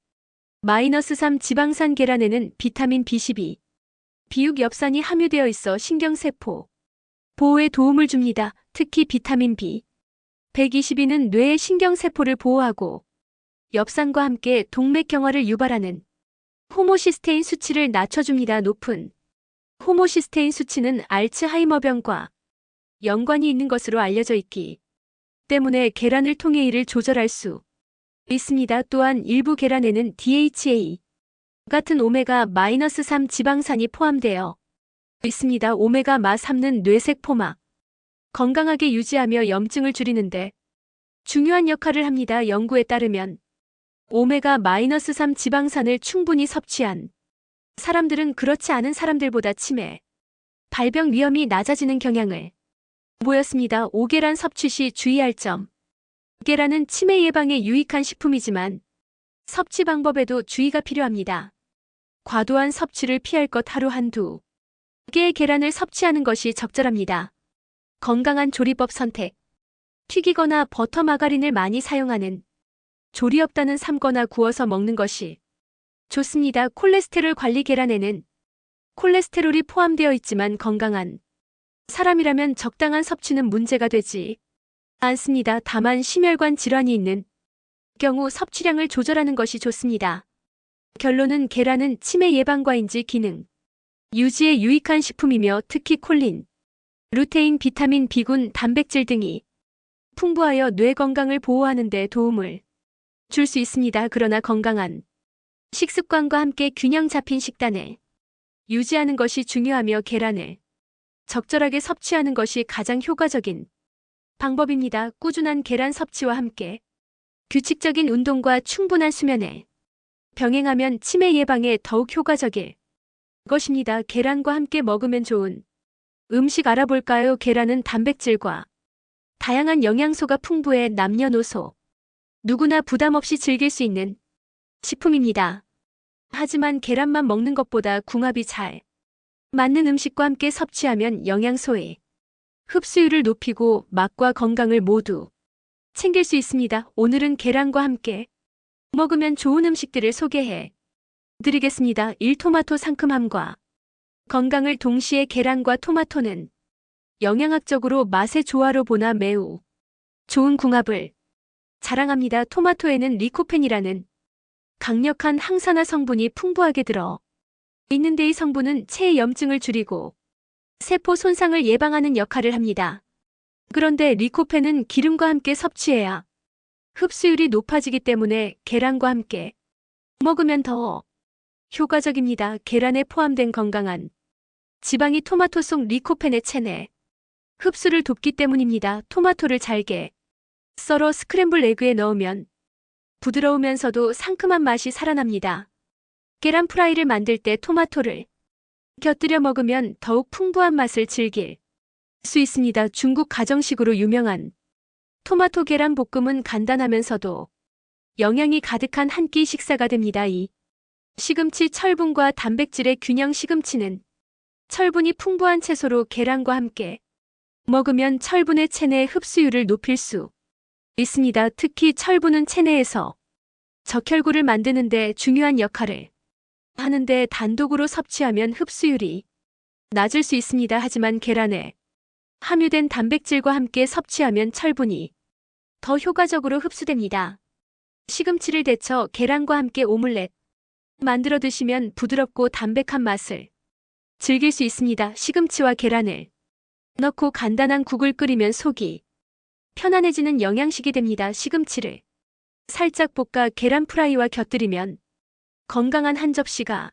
Speaker 1: 지방산. 계란에는 비타민 B12, 비육 엽산이 함유되어 있어 신경세포 보호에 도움을 줍니다. 특히 비타민 B 122는 뇌의 신경세포를 보호하고 엽산과 함께 동맥경화를 유발하는 호모시스테인 수치를 낮춰줍니다. 높은 호모시스테인 수치는 알츠하이머병과 연관이 있는 것으로 알려져 있기 때문에 계란을 통해 이를 조절할 수 있습니다. 또한 일부 계란에는 DHA 같은 오메가-3 지방산이 포함되어 있습니다. 오메가-3는 뇌세포막 건강하게 유지하며 염증을 줄이는데 중요한 역할을 합니다. 연구에 따르면 오메가-3 지방산을 충분히 섭취한 사람들은 그렇지 않은 사람들보다 치매, 발병 위험이 낮아지는 경향을 보였습니다. 오계란 섭취 시 주의할 점. 계란은 치매 예방에 유익한 식품이지만 섭취 방법에도 주의가 필요합니다. 과도한 섭취를 피할 것 하루 한두 개의 계란을 섭취하는 것이 적절합니다. 건강한 조리법 선택. 튀기거나 버터 마가린을 많이 사용하는 조리 없다는 삶거나 구워서 먹는 것이 좋습니다. 콜레스테롤 관리. 계란에는 콜레스테롤이 포함되어 있지만 건강한 사람이라면 적당한 섭취는 문제가 되지 않습니다. 다만 심혈관 질환이 있는 경우 섭취량을 조절하는 것이 좋습니다. 결론은 계란은 치매 예방과 인지 기능 유지에 유익한 식품이며 특히 콜린, 루테인, 비타민, B군, 단백질 등이 풍부하여 뇌 건강을 보호하는 데 도움을 줄 수 있습니다. 그러나 건강한 식습관과 함께 균형 잡힌 식단을 유지하는 것이 중요하며 계란을 적절하게 섭취하는 것이 가장 효과적인 방법입니다. 꾸준한 계란 섭취와 함께 규칙적인 운동과 충분한 수면을 병행하면 치매 예방에 더욱 효과적일 것입니다. 계란과 함께 먹으면 좋은 음식 알아볼까요? 계란은 단백질과 다양한 영양소가 풍부해 남녀노소 누구나 부담 없이 즐길 수 있는 식품입니다. 하지만 계란만 먹는 것보다 궁합이 잘 맞는 음식과 함께 섭취하면 영양소의 흡수율을 높이고 맛과 건강을 모두 챙길 수 있습니다. 오늘은 계란과 함께 먹으면 좋은 음식들을 소개해 드리겠습니다. 1. 토마토 상큼함과 건강을 동시에. 계란과 토마토는 영양학적으로 맛의 조화로 보나 매우 좋은 궁합을 자랑합니다. 토마토에는 리코펜이라는 강력한 항산화 성분이 풍부하게 들어 있는데 이 성분은 체의 염증을 줄이고 세포 손상을 예방하는 역할을 합니다. 그런데 리코펜은 기름과 함께 섭취해야 흡수율이 높아지기 때문에 계란과 함께 먹으면 더 효과적입니다. 계란에 포함된 건강한 지방이 토마토 속 리코펜의 체내 흡수를 돕기 때문입니다. 토마토를 잘게 썰어 스크램블 에그에 넣으면 부드러우면서도 상큼한 맛이 살아납니다. 계란 프라이를 만들 때 토마토를 곁들여 먹으면 더욱 풍부한 맛을 즐길 수 있습니다. 중국 가정식으로 유명한 토마토 계란 볶음은 간단하면서도 영양이 가득한 한 끼 식사가 됩니다. 2. 시금치. 철분과 단백질의 균형. 시금치는 철분이 풍부한 채소로 계란과 함께 먹으면 철분의 체내 흡수율을 높일 수 있습니다. 특히 철분은 체내에서 적혈구를 만드는 데 중요한 역할을 하는데 단독으로 섭취하면 흡수율이 낮을 수 있습니다. 하지만 계란에 함유된 단백질과 함께 섭취하면 철분이 더 효과적으로 흡수됩니다. 시금치를 데쳐 계란과 함께 오믈렛 만들어 드시면 부드럽고 담백한 맛을 즐길 수 있습니다. 시금치와 계란을 넣고 간단한 국을 끓이면 속이 편안해지는 영양식이 됩니다. 시금치를 살짝 볶아 계란 프라이와 곁들이면 건강한 한 접시가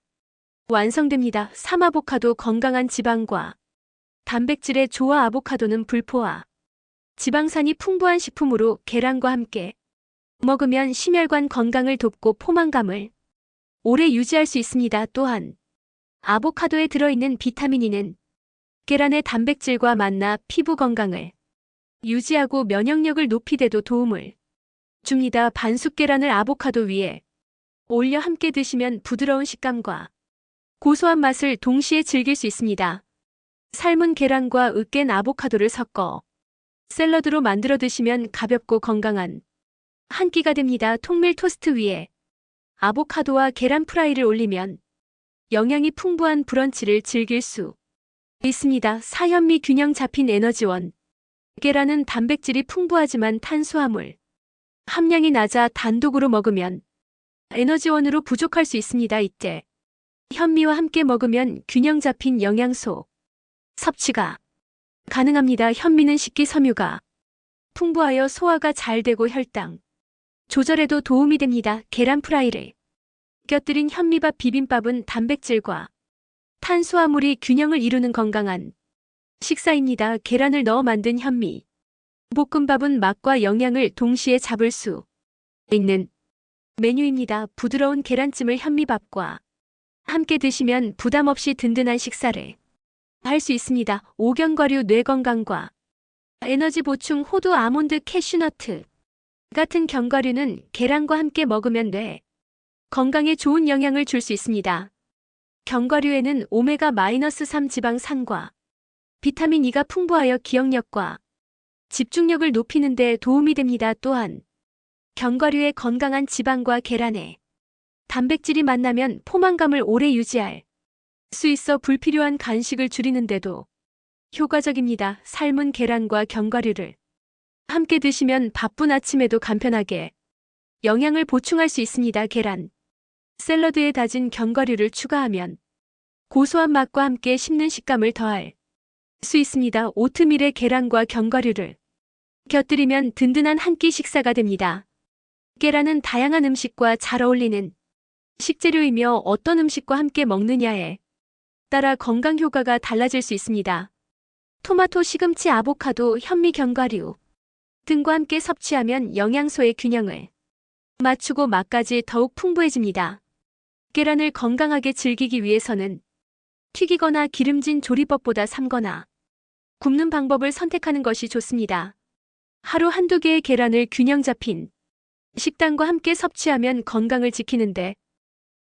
Speaker 1: 완성됩니다. 3. 아보카도. 건강한 지방과 단백질의 조화. 아보카도는 불포화 지방산이 풍부한 식품으로 계란과 함께 먹으면 심혈관 건강을 돕고 포만감을 오래 유지할 수 있습니다. 또한 아보카도에 들어있는 비타민 E는 계란의 단백질과 만나 피부 건강을 유지하고 면역력을 높이데도 도움을 줍니다. 반숙 계란을 아보카도 위에 올려 함께 드시면 부드러운 식감과 고소한 맛을 동시에 즐길 수 있습니다. 삶은 계란과 으깬 아보카도를 섞어 샐러드로 만들어 드시면 가볍고 건강한 한 끼가 됩니다. 통밀 토스트 위에 아보카도와 계란 프라이를 올리면 영양이 풍부한 브런치를 즐길 수 있습니다. 4. 현미. 균형 잡힌 에너지원. 계란은 단백질이 풍부하지만 탄수화물 함량이 낮아 단독으로 먹으면 에너지원으로 부족할 수 있습니다. 이때 현미와 함께 먹으면 균형 잡힌 영양소 섭취가 가능합니다. 현미는 식기섬유가 풍부하여 소화가 잘 되고 혈당 조절에도 도움이 됩니다. 계란 프라이를 곁들인 현미밥. 비빔밥은 단백질과 탄수화물이 균형을 이루는 건강한 식사입니다. 계란을 넣어 만든 현미 볶음밥은 맛과 영양을 동시에 잡을 수 있는 메뉴입니다. 부드러운 계란찜을 현미밥과 함께 드시면 부담 없이 든든한 식사를 할 수 있습니다. 오견과류 뇌 건강과 에너지 보충 호두 아몬드 캐슈너트 같은 견과류는 계란과 함께 먹으면 뇌 건강에 좋은 영향을 줄 수 있습니다. 견과류에는 오메가-3 지방산과 비타민 E가 풍부하여 기억력과 집중력을 높이는 데 도움이 됩니다. 또한 견과류의 건강한 지방과 계란의 단백질이 만나면 포만감을 오래 유지할 수 있어 불필요한 간식을 줄이는데도 효과적입니다. 삶은 계란과 견과류를 함께 드시면 바쁜 아침에도 간편하게 영양을 보충할 수 있습니다. 계란 샐러드에 다진 견과류를 추가하면 고소한 맛과 함께 씹는 식감을 더할 수 있습니다. 오트밀에 계란과 견과류를 곁들이면 든든한 한 끼 식사가 됩니다. 계란은 다양한 음식과 잘 어울리는 식재료이며 어떤 음식과 함께 먹느냐에 따라 건강 효과가 달라질 수 있습니다. 토마토, 시금치, 아보카도, 현미, 견과류 등과 함께 섭취하면 영양소의 균형을 맞추고 맛까지 더욱 풍부해집니다. 계란을 건강하게 즐기기 위해서는 튀기거나 기름진 조리법보다 삶거나 굽는 방법을 선택하는 것이 좋습니다. 하루 한두 개의 계란을 균형 잡힌 식단과 함께 섭취하면 건강을 지키는데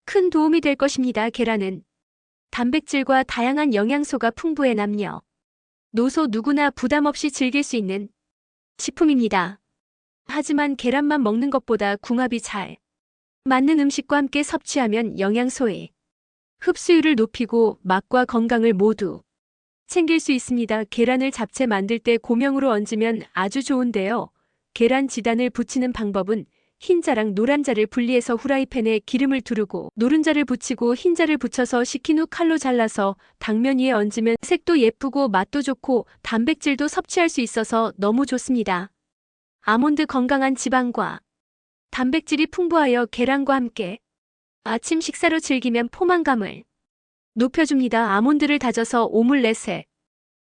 Speaker 1: 큰 도움이 될 것입니다. 계란은 단백질과 다양한 영양소가 풍부해 남녀, 노소 누구나 부담 없이 즐길 수 있는 식품입니다. 하지만 계란만 먹는 것보다 궁합이 잘 맞는 음식과 함께 섭취하면 영양소의 흡수율을 높이고 맛과 건강을 모두 챙길 수 있습니다. 계란을 잡채 만들 때 고명으로 얹으면 아주 좋은데요. 계란 지단을 붙이는 방법은 흰자랑 노란자를 분리해서 후라이팬에 기름을 두르고 노른자를 붙이고 흰자를 붙여서 식힌 후 칼로 잘라서 당면 위에 얹으면 색도 예쁘고 맛도 좋고 단백질도 섭취할 수 있어서 너무 좋습니다. 아몬드 건강한 지방과 단백질이 풍부하여 계란과 함께 아침 식사로 즐기면 포만감을 높여줍니다. 아몬드를 다져서 오믈렛에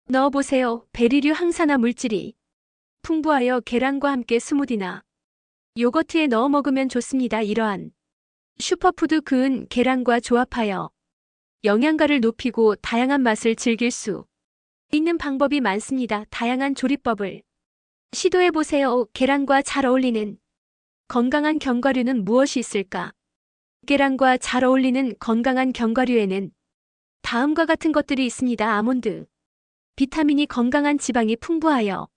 Speaker 1: 넣어보세요. 베리류 항산화 물질이 풍부하여 계란과 함께 스무디나 요거트에 넣어 먹으면 좋습니다. 이러한 슈퍼푸드 그은 계란과 조합하여 영양가를 높이고 다양한 맛을 즐길 수 있는 방법이 많습니다. 다양한 조리법을 시도해보세요. 계란과 잘 어울리는 건강한 견과류는 무엇이 있을까? 계란과 잘 어울리는 건강한 견과류에는 다음과 같은 것들이 있습니다. 아몬드, 비타민이 건강한 지방이 풍부하여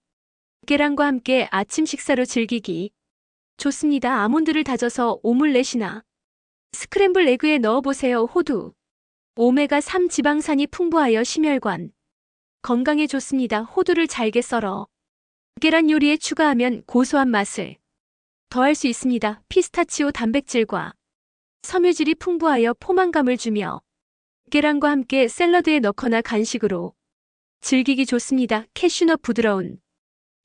Speaker 1: 계란과 함께 아침 식사로 즐기기 좋습니다. 아몬드를 다져서 오믈렛이나 스크램블 에그에 넣어보세요. 호두, 오메가3 지방산이 풍부하여 심혈관 건강에 좋습니다. 호두를 잘게 썰어 계란 요리에 추가하면 고소한 맛을 더할 수 있습니다. 피스타치오 단백질과 섬유질이 풍부하여 포만감을 주며 계란과 함께 샐러드에 넣거나 간식으로 즐기기 좋습니다. 캐슈넛 부드러운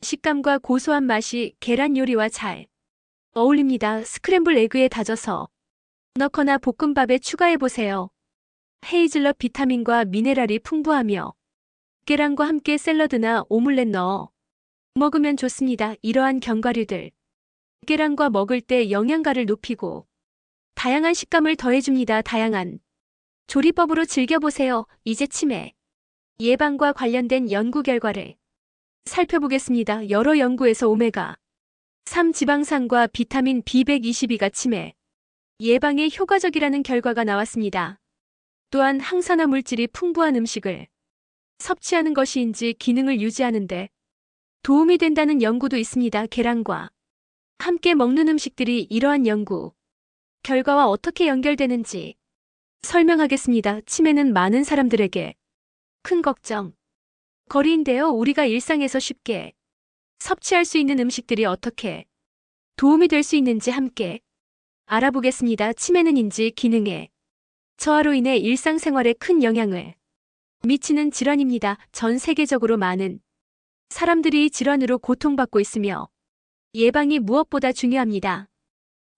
Speaker 1: 식감과 고소한 맛이 계란 요리와 잘 어울립니다. 스크램블 에그에 다져서 넣거나 볶음밥에 추가해보세요. 헤이즐넛 비타민과 미네랄이 풍부하며 계란과 함께 샐러드나 오믈렛 넣어 먹으면 좋습니다. 이러한 견과류들 계란과 먹을 때 영양가를 높이고 다양한 식감을 더해줍니다. 다양한 조리법으로 즐겨보세요. 이제 치매 예방과 관련된 연구 결과를 살펴보겠습니다. 여러 연구에서 오메가3 지방산과 비타민 B122가 치매 예방에 효과적이라는 결과가 나왔습니다. 또한 항산화 물질이 풍부한 음식을 섭취하는 것이인지 기능을 유지하는 데 도움이 된다는 연구도 있습니다. 계란과 함께 먹는 음식들이 이러한 연구 결과와 어떻게 연결되는지 설명하겠습니다. 치매는 많은 사람들에게 큰 걱정, 거리인데요. 우리가 일상에서 쉽게 섭취할 수 있는 음식들이 어떻게 도움이 될 수 있는지 함께 알아보겠습니다. 치매는 인지 기능의 저하로 인해 일상생활에 큰 영향을 미치는 질환입니다. 전 세계적으로 많은 사람들이 이 질환으로 고통받고 있으며 예방이 무엇보다 중요합니다.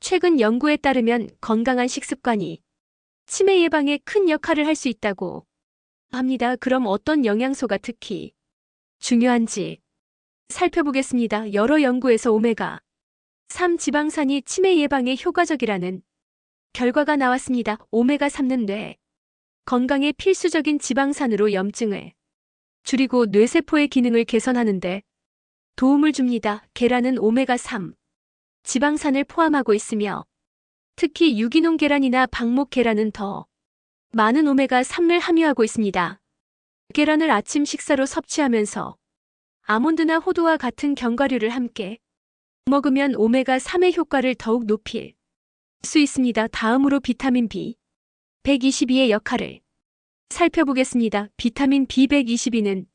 Speaker 1: 최근 연구에 따르면 건강한 식습관이 치매 예방에 큰 역할을 할 수 있다고 합니다. 그럼 어떤 영양소가 특히 중요한지 살펴보겠습니다. 여러 연구에서 오메가3 지방산이 치매 예방에 효과적이라는 결과가 나왔습니다. 오메가3는 뇌 건강에 필수적인 지방산으로 염증을 줄이고 뇌세포의 기능을 개선하는 데 도움을 줍니다. 계란은 오메가3 지방산을 포함하고 있으며 특히 유기농 계란이나 방목 계란은 더 많은 오메가3을 함유하고 있습니다. 계란을 아침 식사로 섭취하면서 아몬드나 호두와 같은 견과류를 함께 먹으면 오메가3의 효과를 더욱 높일 수 있습니다. 다음으로 비타민 B122의 역할을 살펴보겠습니다. 비타민 B122는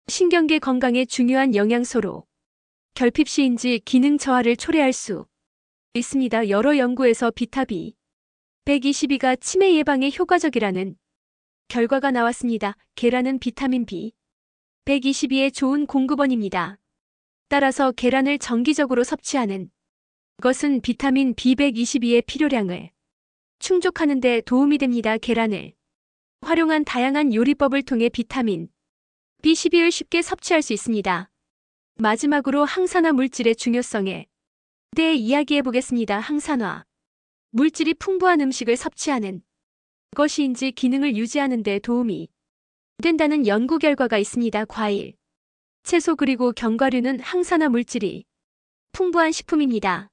Speaker 1: 신경계 건강에 중요한 영양소로 결핍 시인지 기능 저하를 초래할 수 있습니다. 여러 연구에서 비타 B122가 치매 예방에 효과적이라는 결과가 나왔습니다. 계란은 비타민 B122의 좋은 공급원입니다. 따라서 계란을 정기적으로 섭취하는 것은 비타민 B122의 필요량을 충족하는 데 도움이 됩니다. 계란을 활용한 다양한 요리법을 통해 비타민 B12를 쉽게 섭취할 수 있습니다. 마지막으로 항산화 물질의 중요성에 대해 이야기해 보겠습니다. 항산화 물질이 풍부한 음식을 섭취하는 것이인지 기능을 유지하는 데 도움이 된다는 연구 결과가 있습니다. 과일, 채소 그리고 견과류는 항산화 물질이 풍부한 식품입니다.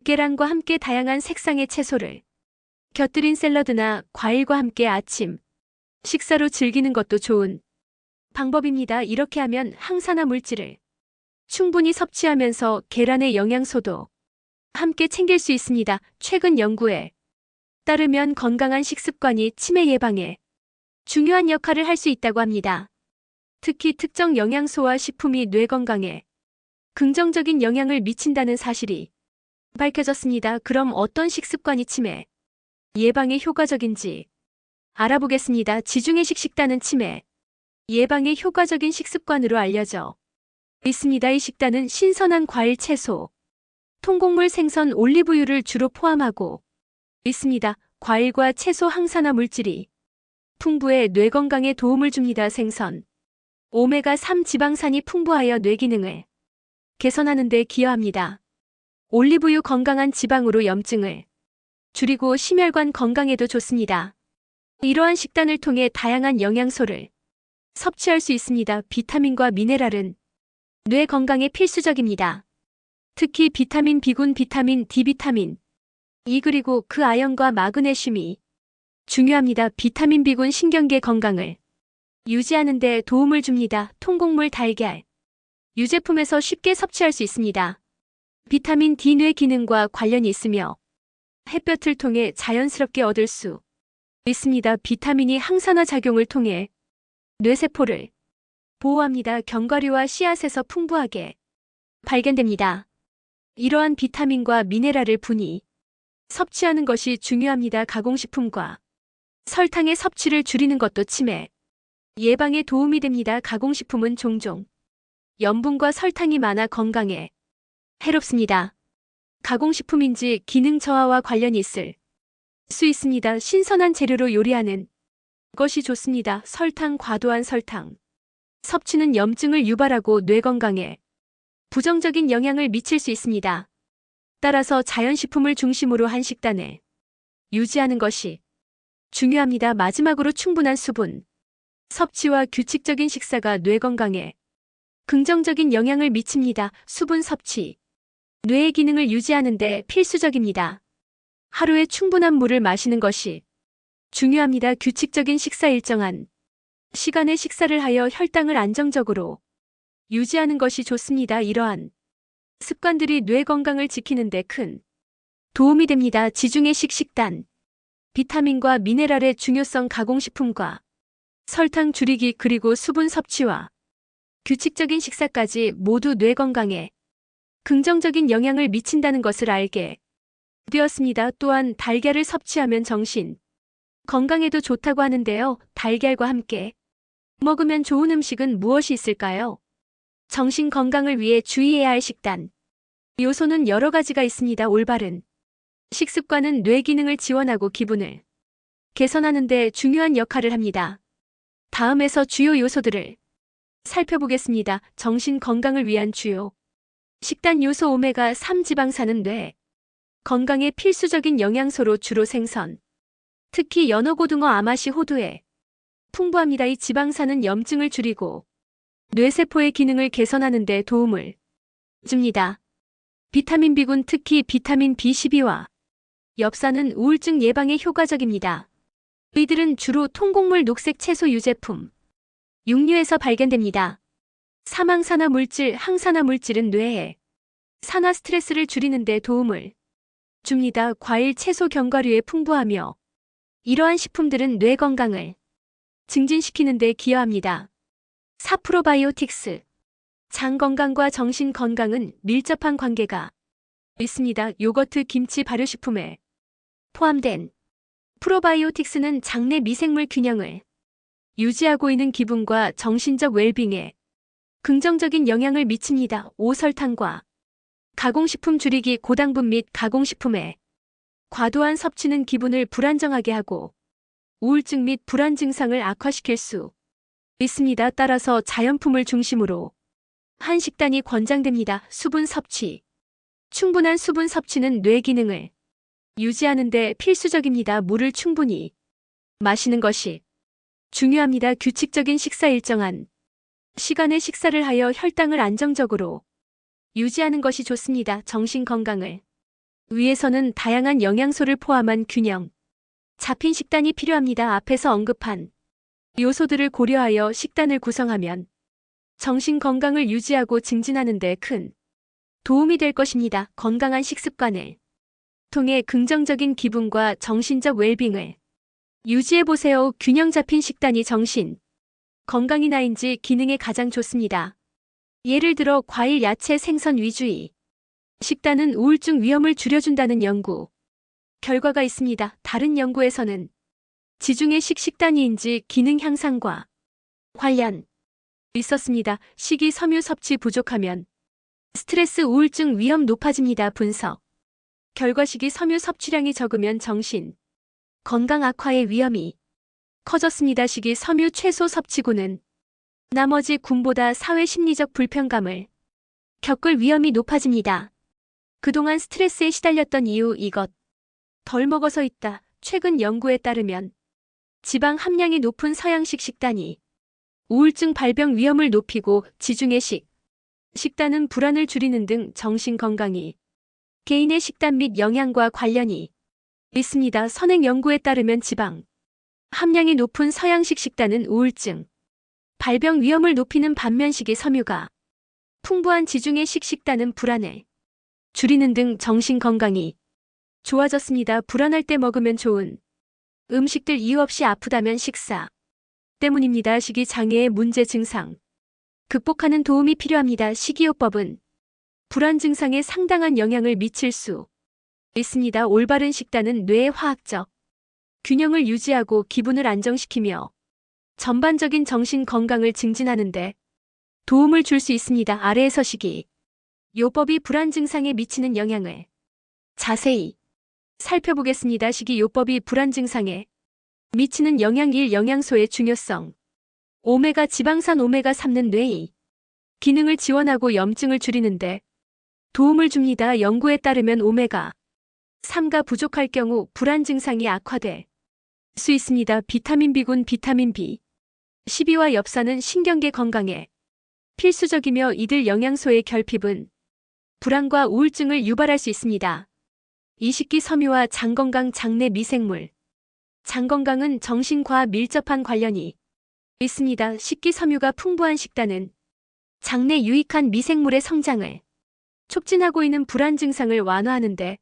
Speaker 1: 계란과 함께 다양한 색상의 채소를 곁들인 샐러드나 과일과 함께 아침 식사로 즐기는 것도 좋은 방법입니다. 이렇게 하면 항산화 물질을 충분히 섭취하면서 계란의 영양소도 함께 챙길 수 있습니다. 최근 연구에 따르면 건강한 식습관이 치매 예방에 중요한 역할을 할 수 있다고 합니다. 특히 특정 영양소와 식품이 뇌 건강에 긍정적인 영향을 미친다는 사실이 밝혀졌습니다. 그럼 어떤 식습관이 치매 예방에 효과적인지 알아보겠습니다. 지중해식 식단은 치매 예방에 효과적인 식습관으로 알려져 있습니다. 이 식단은 신선한 과일, 채소, 통곡물, 생선, 올리브유를 주로 포함하고 있습니다. 과일과 채소 항산화 물질이 풍부해 뇌 건강에 도움을 줍니다. 생선, 오메가3 지방산이 풍부하여 뇌 기능을 개선하는 데 기여합니다. 올리브유 건강한 지방으로 염증을 줄이고 심혈관 건강에도 좋습니다. 이러한 식단을 통해 다양한 영양소를 섭취할 수 있습니다. 비타민과 미네랄은 뇌 건강에 필수적입니다. 특히 비타민 B군, 비타민 D, 비타민 E 그리고 그 아연과 마그네슘이 중요합니다. 비타민 B군 신경계 건강을 유지하는 데 도움을 줍니다. 통곡물, 달걀, 유제품에서 쉽게 섭취할 수 있습니다. 비타민 D 뇌 기능과 관련이 있으며 햇볕을 통해 자연스럽게 얻을 수 있습니다. 비타민이 항산화 작용을 통해 뇌세포를 보호합니다. 견과류와 씨앗에서 풍부하게 발견됩니다. 이러한 비타민과 미네랄을 분히 섭취하는 것이 중요합니다. 가공식품과 설탕의 섭취를 줄이는 것도 치매 예방에 도움이 됩니다. 가공식품은 종종 염분과 설탕이 많아 건강에 해롭습니다. 가공식품인지 기능 저하와 관련이 있을 수 있습니다. 신선한 재료로 요리하는 것이 좋습니다. 설탕, 과도한 설탕 섭취는 염증을 유발하고 뇌 건강에 부정적인 영향을 미칠 수 있습니다. 따라서 자연식품을 중심으로 한 식단을 유지하는 것이 중요합니다. 마지막으로 충분한 수분 섭취와 규칙적인 식사가 뇌 건강에 긍정적인 영향을 미칩니다. 수분 섭취 뇌의 기능을 유지하는 데 필수적입니다. 하루에 충분한 물을 마시는 것이 중요합니다. 규칙적인 식사 일정한 시간에 식사를 하여 혈당을 안정적으로 유지하는 것이 좋습니다. 이러한 습관들이 뇌 건강을 지키는 데 큰 도움이 됩니다. 지중해식 식단 비타민과 미네랄의 중요성 가공식품과 설탕 줄이기 그리고 수분 섭취와 규칙적인 식사까지 모두 뇌 건강에 긍정적인 영향을 미친다는 것을 알게 되었습니다. 또한 달걀을 섭취하면 정신 건강에도 좋다고 하는데요. 달걀과 함께 먹으면 좋은 음식은 무엇이 있을까요? 정신 건강을 위해 주의해야 할 식단 요소는 여러 가지가 있습니다. 올바른 식습관은 뇌 기능을 지원하고 기분을 개선하는 데 중요한 역할을 합니다. 다음에서 주요 요소들을 살펴보겠습니다. 정신 건강을 위한 주요 식단 요소 오메가3 지방산은 뇌 건강에 필수적인 영양소로 주로 생선, 특히 연어, 고등어, 아마시, 호두에 풍부합니다. 이 지방산은 염증을 줄이고 뇌세포의 기능을 개선하는 데 도움을 줍니다. 비타민 B군, 특히 비타민 B12와 엽산은 우울증 예방에 효과적입니다. 이들은 주로 통곡물, 녹색 채소, 유제품, 육류에서 발견됩니다. 사망산화 물질, 항산화 물질은 뇌에 산화 스트레스를 줄이는 데 도움을 줍니다. 과일, 채소, 견과류에 풍부하며 이러한 식품들은 뇌 건강을 증진시키는 데 기여합니다. 4. 프로바이오틱스. 장 건강과 정신 건강은 밀접한 관계가 있습니다. 요거트, 김치, 발효식품에 포함된 프로바이오틱스는 장내 미생물 균형을 유지하고 있는 기분과 정신적 웰빙에 긍정적인 영향을 미칩니다. 5. 설탕과 가공식품 줄이기. 고당분 및 가공식품의 과도한 섭취는 기분을 불안정하게 하고 우울증 및 불안 증상을 악화시킬 수 있습니다. 따라서 자연품을 중심으로 한 식단이 권장됩니다. 수분 섭취. 충분한 수분 섭취는 뇌 기능을 유지하는 데 필수적입니다. 물을 충분히 마시는 것이 중요합니다. 규칙적인 식사, 일정한 시간에 식사를 하여 혈당을 안정적으로 유지하는 것이 좋습니다. 정신 건강을 위해서는 다양한 영양소를 포함한 균형 잡힌 식단이 필요합니다. 앞에서 언급한 요소들을 고려하여 식단을 구성하면 정신 건강을 유지하고 증진하는 데 큰 도움이 될 것입니다. 건강한 식습관을 통해 긍정적인 기분과 정신적 웰빙을 유지해보세요. 균형 잡힌 식단이 정신 건강이나인지 기능에 가장 좋습니다. 예를 들어 과일, 야채, 생선 위주의 식단은 우울증 위험을 줄여준다는 연구 결과가 있습니다. 다른 연구에서는 지중해식 식단이인지 기능 향상과 관련 있었습니다. 식이섬유 섭취 부족하면 스트레스, 우울증 위험 높아집니다. 분석 결과 식이섬유 섭취량이 적으면 정신 건강 악화의 위험이 커졌습니다. 식이섬유 최소 섭취군은 나머지 군보다 사회 심리적 불편감을 겪을 위험이 높아집니다. 그동안 스트레스에 시달렸던 이유, 이것 덜 먹어서 있다. 최근 연구에 따르면 지방 함량이 높은 서양식 식단이 우울증 발병 위험을 높이고 지중해식 식단은 불안을 줄이는 등 정신 건강이 개인의 식단 및 영양과 관련이 있습니다. 선행 연구에 따르면 지방 함량이 높은 서양식 식단은 우울증 발병 위험을 높이는 반면 식이섬유가 풍부한 지중해식 식단은 불안을 줄이는 등 정신 건강이 좋아졌습니다. 불안할 때 먹으면 좋은 음식들. 이유 없이 아프다면 식사 때문입니다. 식이 장애의 문제 증상 극복하는 도움이 필요합니다. 식이요법은 불안 증상에 상당한 영향을 미칠 수 있습니다. 올바른 식단은 뇌의 화학적 균형을 유지하고 기분을 안정시키며 전반적인 정신 건강을 증진하는 데 도움을 줄 수 있습니다. 아래에서 식이요법이 불안 증상에 미치는 영향을 자세히 살펴보겠습니다. 식이요법이 불안 증상에 미치는 영향. 1. 영양소의 중요성. 오메가 지방산. 오메가3는 뇌의 기능을 지원하고 염증을 줄이는데 도움을 줍니다. 연구에 따르면 오메가3가 부족할 경우 불안 증상이 악화될 수 있습니다. 비타민 B군. 비타민 B12와 엽산은 신경계 건강에 필수적이며 이들 영양소의 결핍은 불안과 우울증을 유발할 수 있습니다. 이식기섬유와 장건강. 장내 미생물. 장건강은 정신과 밀접한 관련이 있습니다. 식기섬유가 풍부한 식단은 장내 유익한 미생물의 성장을 촉진하고 있는 불안 증상을 완화하는 데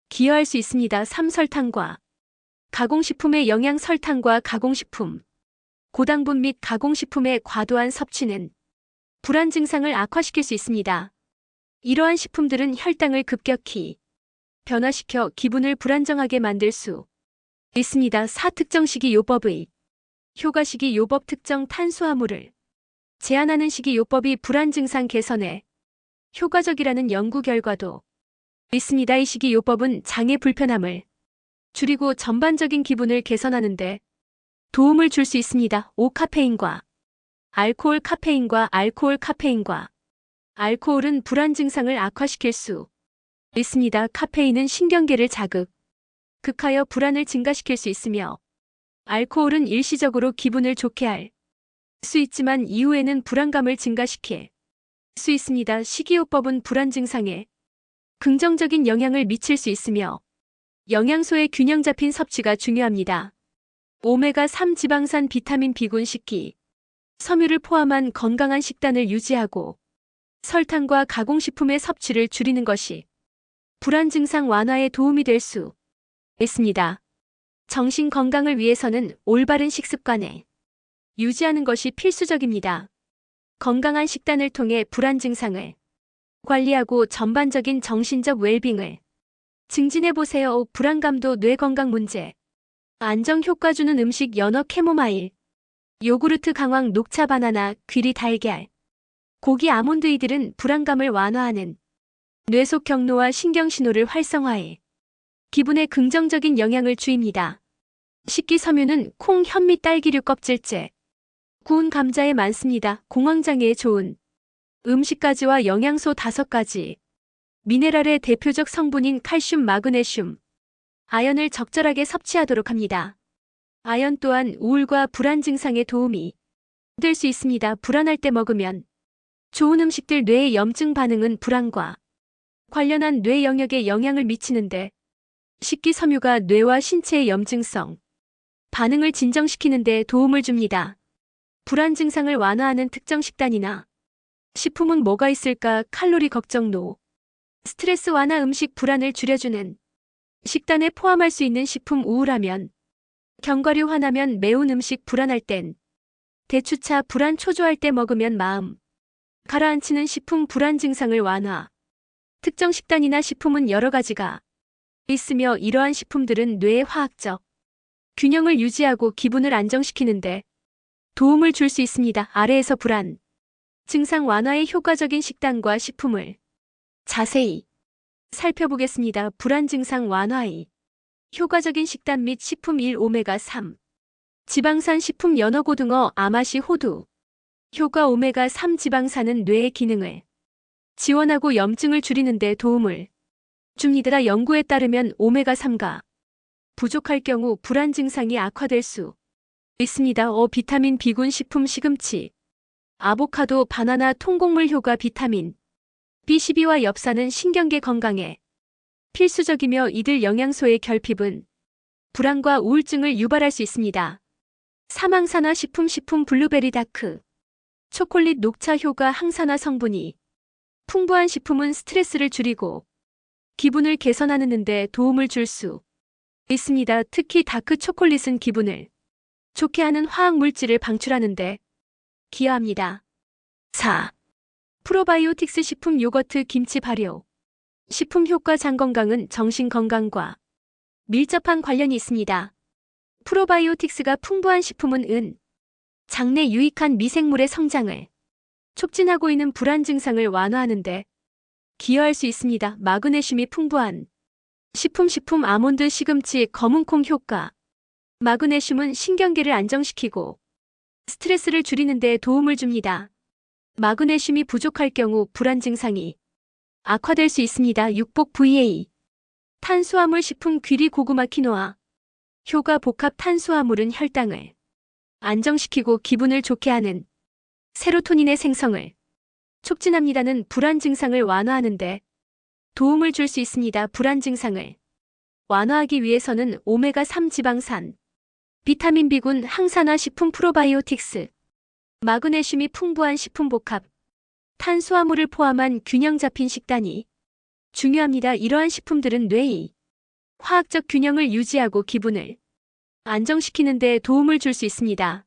Speaker 1: 기여할 수 있습니다. 3. 설탕과 가공식품의 영양. 설탕과 가공식품, 고당분 및 가공식품의 과도한 섭취는 불안 증상을 악화시킬 수 있습니다. 이러한 식품들은 혈당을 급격히 변화시켜 기분을 불안정하게 만들 수 있습니다. 4. 특정 식이요법의 효과. 식이요법 특정 탄수화물을 제한하는 식이요법이 불안 증상 개선에 효과적이라는 연구 결과도 있습니다. 이 식이요법은 장애 불편함을 줄이고 전반적인 기분을 개선하는 데 도움을 줄 수 있습니다. 5. 카페인과 알코올. 카페인과 알코올. 카페인과 알코올은 불안 증상을 악화시킬 수 있습니다. 카페인은 신경계를 자극 극하여 불안을 증가시킬 수 있으며 알코올은 일시적으로 기분을 좋게 할 수 있지만 이후에는 불안감을 증가시킬 수 있습니다. 식이요법은 불안 증상에 긍정적인 영향을 미칠 수 있으며 영양소의 균형 잡힌 섭취가 중요합니다. 오메가3 지방산 비타민 B군 식기, 섬유를 포함한 건강한 식단을 유지하고 설탕과 가공식품의 섭취를 줄이는 것이 불안 증상 완화에 도움이 될 수 있습니다. 정신 건강을 위해서는 올바른 식습관을 유지하는 것이 필수적입니다. 건강한 식단을 통해 불안 증상을 관리하고 전반적인 정신적 웰빙을 증진해보세요. 불안감도 뇌 건강 문제. 안정 효과 주는 음식 연어 캐모마일, 요구르트 강황 녹차 바나나 귀리 달걀, 고기 아몬드 이들은 불안감을 완화하는 뇌속 경로와 신경신호를 활성화해 기분에 긍정적인 영향을 주입니다. 식기섬유는 콩, 현미, 딸기류 껍질째, 구운 감자에 많습니다. 공황장애에 좋은 음식가지와 영양소 5가지, 미네랄의 대표적 성분인 칼슘, 마그네슘, 아연을 적절하게 섭취하도록 합니다. 아연 또한 우울과 불안 증상에 도움이 될 수 있습니다. 불안할 때 먹으면 좋은 음식들. 뇌의 염증 반응은 불안과 관련한 뇌 영역에 영향을 미치는데 식기섬유가 뇌와 신체의 염증성 반응을 진정시키는 데 도움을 줍니다. 불안 증상을 완화하는 특정 식단이나 식품은 뭐가 있을까? 칼로리 걱정, 노 스트레스 완화, 음식 불안을 줄여주는 식단에 포함할 수 있는 식품. 우울하면, 견과류, 화나면, 매운 음식. 불안할 땐 대추차, 불안 초조할 때 먹으면 마음 가라앉히는 식품. 불안 증상을 완화. 특정 식단이나 식품은 여러 가지가 있으며 이러한 식품들은 뇌의 화학적 균형을 유지하고 기분을 안정시키는데 도움을 줄 수 있습니다. 아래에서 불안 증상 완화에 효과적인 식단과 식품을 자세히 살펴보겠습니다. 불안 증상 완화에 효과적인 식단 및 식품. 1. 오메가3 지방산 식품. 연어, 고등어, 아마시, 호두. 효과. 오메가3 지방산은 뇌의 기능을 지원하고 염증을 줄이는 데 도움을 줍니다. 연구에 따르면 오메가3가 부족할 경우 불안 증상이 악화될 수 있습니다. 비타민 B군 식품. 시금치, 아보카도, 바나나, 통곡물. 효과. 비타민 B12와 엽산은 신경계 건강에 필수적이며 이들 영양소의 결핍은 불안과 우울증을 유발할 수 있습니다. 사망산화 식품. 식품. 블루베리, 다크 초콜릿, 녹차. 효과. 항산화 성분이 풍부한 식품은 스트레스를 줄이고 기분을 개선하는 데 도움을 줄 수 있습니다. 특히 다크 초콜릿은 기분을 좋게 하는 화학 물질을 방출하는 데 기여합니다. 4. 프로바이오틱스 식품. 요거트, 김치, 발효 식품. 효과. 장 건강은 정신 건강과 밀접한 관련이 있습니다. 프로바이오틱스가 풍부한 식품은 장내 유익한 미생물의 성장을 촉진하고 있는 불안 증상을 완화하는 데 기여할 수 있습니다. 마그네슘이 풍부한 식품. 식품. 아몬드, 시금치, 검은콩. 효과. 마그네슘은 신경계를 안정시키고 스트레스를 줄이는 데 도움을 줍니다. 마그네슘이 부족할 경우 불안 증상이 악화될 수 있습니다. 육복, VA 탄수화물 식품. 귀리, 고구마, 키노아. 효과. 복합 탄수화물은 혈당을 안정시키고 기분을 좋게 하는 세로토닌의 생성을 촉진합니다는 불안 증상을 완화하는 데 도움을 줄 수 있습니다. 불안 증상을 완화하기 위해서는 오메가3 지방산, 비타민 B군, 항산화 식품. 프로바이오틱스, 마그네슘이 풍부한 식품. 복합 탄수화물을 포함한 균형 잡힌 식단이 중요합니다. 이러한 식품들은 뇌의 화학적 균형을 유지하고 기분을 안정시키는 데 도움을 줄 수 있습니다.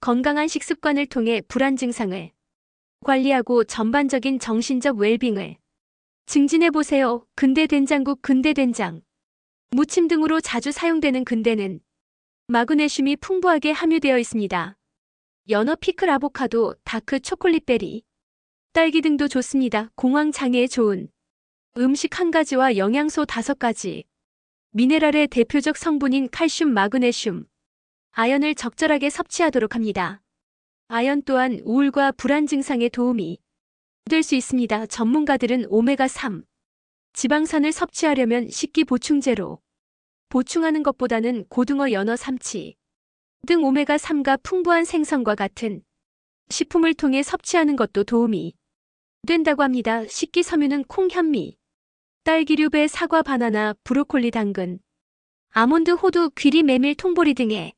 Speaker 1: 건강한 식습관을 통해 불안 증상을 관리하고 전반적인 정신적 웰빙을 증진해보세요. 근대 된장국. 근대 된장, 무침 등으로 자주 사용되는 근대는 마그네슘이 풍부하게 함유되어 있습니다. 연어, 피클, 아보카도, 다크 초콜릿, 베리, 딸기 등도 좋습니다. 공황 장애에 좋은 음식 1가지와 영양소 5가지, 미네랄의 대표적 성분인 칼슘, 마그네슘, 아연을 적절하게 섭취하도록 합니다. 아연 또한 우울과 불안 증상에 도움이 될 수 있습니다. 전문가들은 오메가3 지방산을 섭취하려면 식기 보충제로 보충하는 것보다는 고등어, 연어, 삼치 등 오메가3가 풍부한 생선과 같은 식품을 통해 섭취하는 것도 도움이 된다고 합니다. 식기섬유는 콩, 현미, 딸기류, 배, 사과, 바나나, 브로콜리, 당근, 아몬드, 호두, 귀리, 메밀, 통보리 등에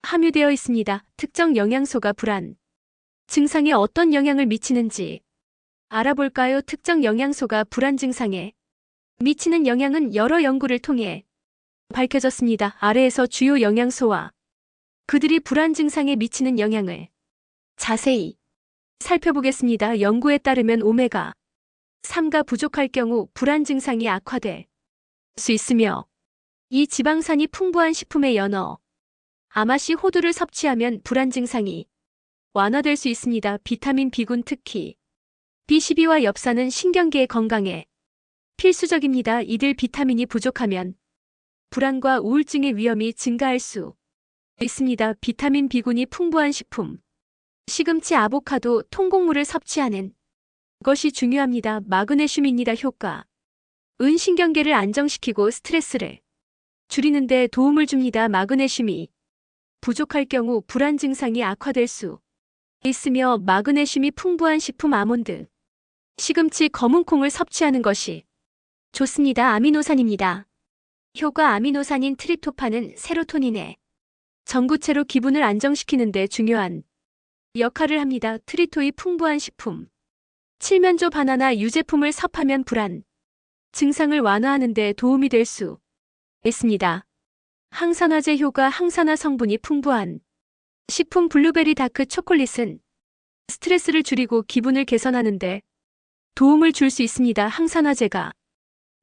Speaker 1: 함유되어 있습니다. 특정 영양소가 불안 증상에 어떤 영향을 미치는지 알아볼까요? 특정 영양소가 불안 증상에 미치는 영향은 여러 연구를 통해 밝혀졌습니다. 아래에서 주요 영양소와 그들이 불안 증상에 미치는 영향을 자세히 살펴보겠습니다. 연구에 따르면 오메가3가 부족할 경우 불안 증상이 악화될 수 있으며, 이 지방산이 풍부한 식품의 연어, 아마씨, 호두를 섭취하면 불안 증상이 완화될 수 있습니다. 비타민 B군, 특히 B12와 엽산은 신경계의 건강에 필수적입니다. 이들 비타민이 부족하면 불안과 우울증의 위험이 증가할 수 있습니다. 비타민 B군이 풍부한 식품, 시금치, 아보카도, 통곡물을 섭취하는 것이 중요합니다. 마그네슘입니다. 효과. 은 신경계를 안정시키고 스트레스를 줄이는 데 도움을 줍니다. 마그네슘이 부족할 경우 불안 증상이 악화될 수 있으며, 마그네슘이 풍부한 식품 아몬드, 시금치, 검은콩을 섭취하는 것이 좋습니다. 아미노산입니다. 효과. 아미노산인 트립토판은 세로토닌의 전구체로 기분을 안정시키는 데 중요한 역할을 합니다. 트리토이 풍부한 식품, 칠면조, 바나나, 유제품을 섭하면 불안 증상을 완화하는 데 도움이 될 수 있습니다. 항산화제 효과. 항산화 성분이 풍부한 식품 블루베리, 다크 초콜릿은 스트레스를 줄이고 기분을 개선하는 데 도움을 줄 수 있습니다. 항산화제가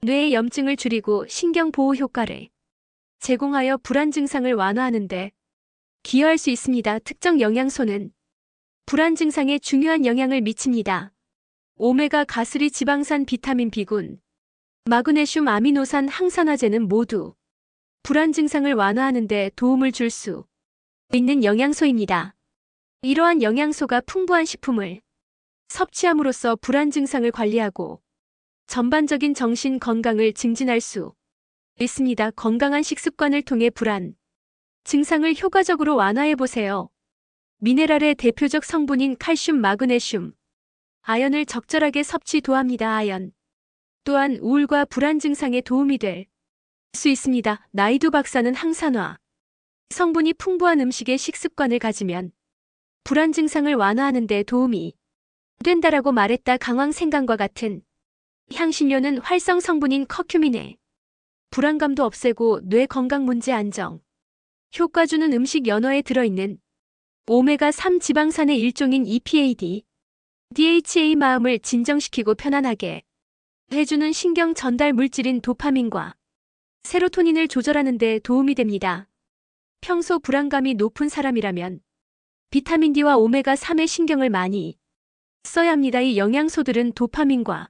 Speaker 1: 뇌의 염증을 줄이고 신경 보호 효과를 제공하여 불안 증상을 완화하는 데 기여할 수 있습니다. 특정 영양소는 불안 증상에 중요한 영향을 미칩니다. 오메가, 가스리, 지방산, 비타민 B군, 마그네슘, 아미노산, 항산화제는 모두 불안 증상을 완화하는 데 도움을 줄 수 있는 영양소입니다. 이러한 영양소가 풍부한 식품을 섭취함으로써 불안 증상을 관리하고 전반적인 정신 건강을 증진할 수 있습니다. 건강한 식습관을 통해 불안 증상을 효과적으로 완화해 보세요. 미네랄의 대표적 성분인 칼슘, 마그네슘, 아연을 적절하게 섭취 도합니다. 아연 또한 우울과 불안 증상에 도움이 될 수 있습니다. 나이두 박사는 항산화 성분이 풍부한 음식의 식습관을 가지면 불안 증상을 완화하는 데 도움이 된다라고 말했다. 강황, 생강과 같은 향신료는 활성 성분인 커큐민에 불안감도 없애고 뇌 건강 문제 안정 효과 주는 음식. 연어에 들어있는 오메가3 지방산의 일종인 EPA, DHA 마음을 진정시키고 편안하게 해주는 신경 전달 물질인 도파민과 세로토닌을 조절하는 데 도움이 됩니다. 평소 불안감이 높은 사람이라면 비타민 D와 오메가3의 신경을 많이 써야 합니다. 이 영양소들은 도파민과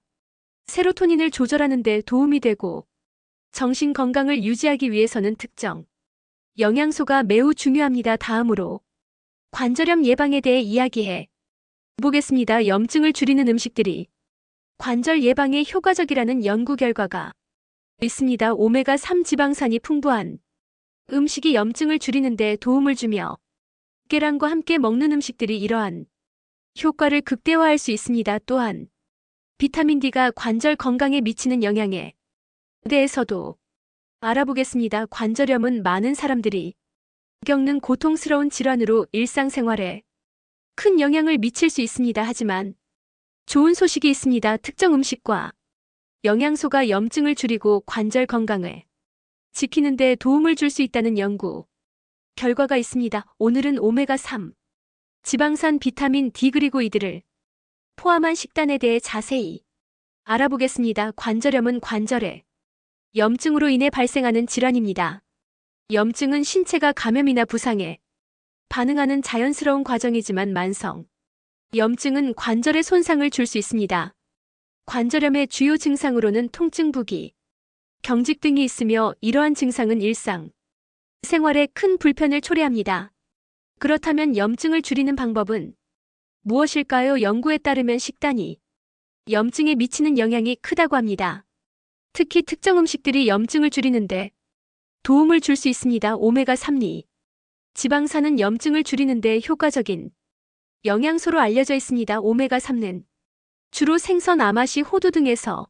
Speaker 1: 세로토닌을 조절하는 데 도움이 되고, 정신 건강을 유지하기 위해서는 특정 영양소가 매우 중요합니다. 다음으로 관절염 예방에 대해 이야기해 보겠습니다. 염증을 줄이는 음식들이 관절 예방에 효과적이라는 연구 결과가 있습니다. 오메가3 지방산이 풍부한 음식이 염증을 줄이는 데 도움을 주며, 계란과 함께 먹는 음식들이 이러한 효과를 극대화할 수 있습니다. 또한 비타민 D가 관절 건강에 미치는 영향에 대해서도 알아보겠습니다. 관절염은 많은 사람들이 겪는 고통스러운 질환으로 일상생활에 큰 영향을 미칠 수 있습니다. 하지만 좋은 소식이 있습니다. 특정 음식과 영양소가 염증을 줄이고 관절 건강을 지키는 데 도움을 줄 수 있다는 연구 결과가 있습니다. 오늘은 오메가3 지방산, 비타민 D 그리고 이들을 포함한 식단에 대해 자세히 알아보겠습니다. 관절염은 관절의 염증으로 인해 발생하는 질환입니다. 염증은 신체가 감염이나 부상에 반응하는 자연스러운 과정이지만 만성 염증은 관절에 손상을 줄 수 있습니다. 관절염의 주요 증상으로는 통증, 부기, 경직 등이 있으며, 이러한 증상은 일상 생활에 큰 불편을 초래합니다. 그렇다면 염증을 줄이는 방법은 무엇일까요? 연구에 따르면 식단이 염증에 미치는 영향이 크다고 합니다. 특히 특정 음식들이 염증을 줄이는데 도움을 줄 수 있습니다. 오메가3리. 지방산은 염증을 줄이는 데 효과적인 영양소로 알려져 있습니다. 오메가3는 주로 생선, 아마시, 호두 등에서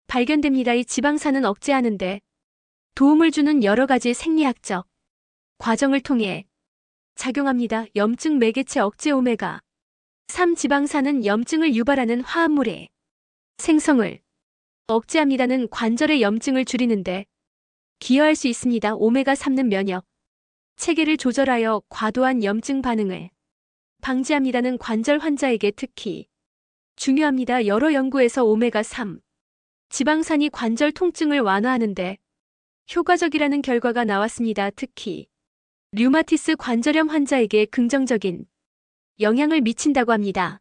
Speaker 1: 발견됩니다. 이 지방산은 억제하는 데 도움을 주는 여러 가지 생리학적 과정을 통해 작용합니다. 염증 매개체 억제 오메가3 지방산은 염증을 유발하는 화합물의 생성을 억제합니다는 관절의 염증을 줄이는데 기여할 수 있습니다. 오메가3는 면역 체계를 조절하여 과도한 염증 반응을 방지합니다는 관절 환자에게 특히 중요합니다. 여러 연구에서 오메가3 지방산이 관절 통증을 완화하는데 효과적이라는 결과가 나왔습니다. 특히 류마티스 관절염 환자에게 긍정적인 영향을 미친다고 합니다.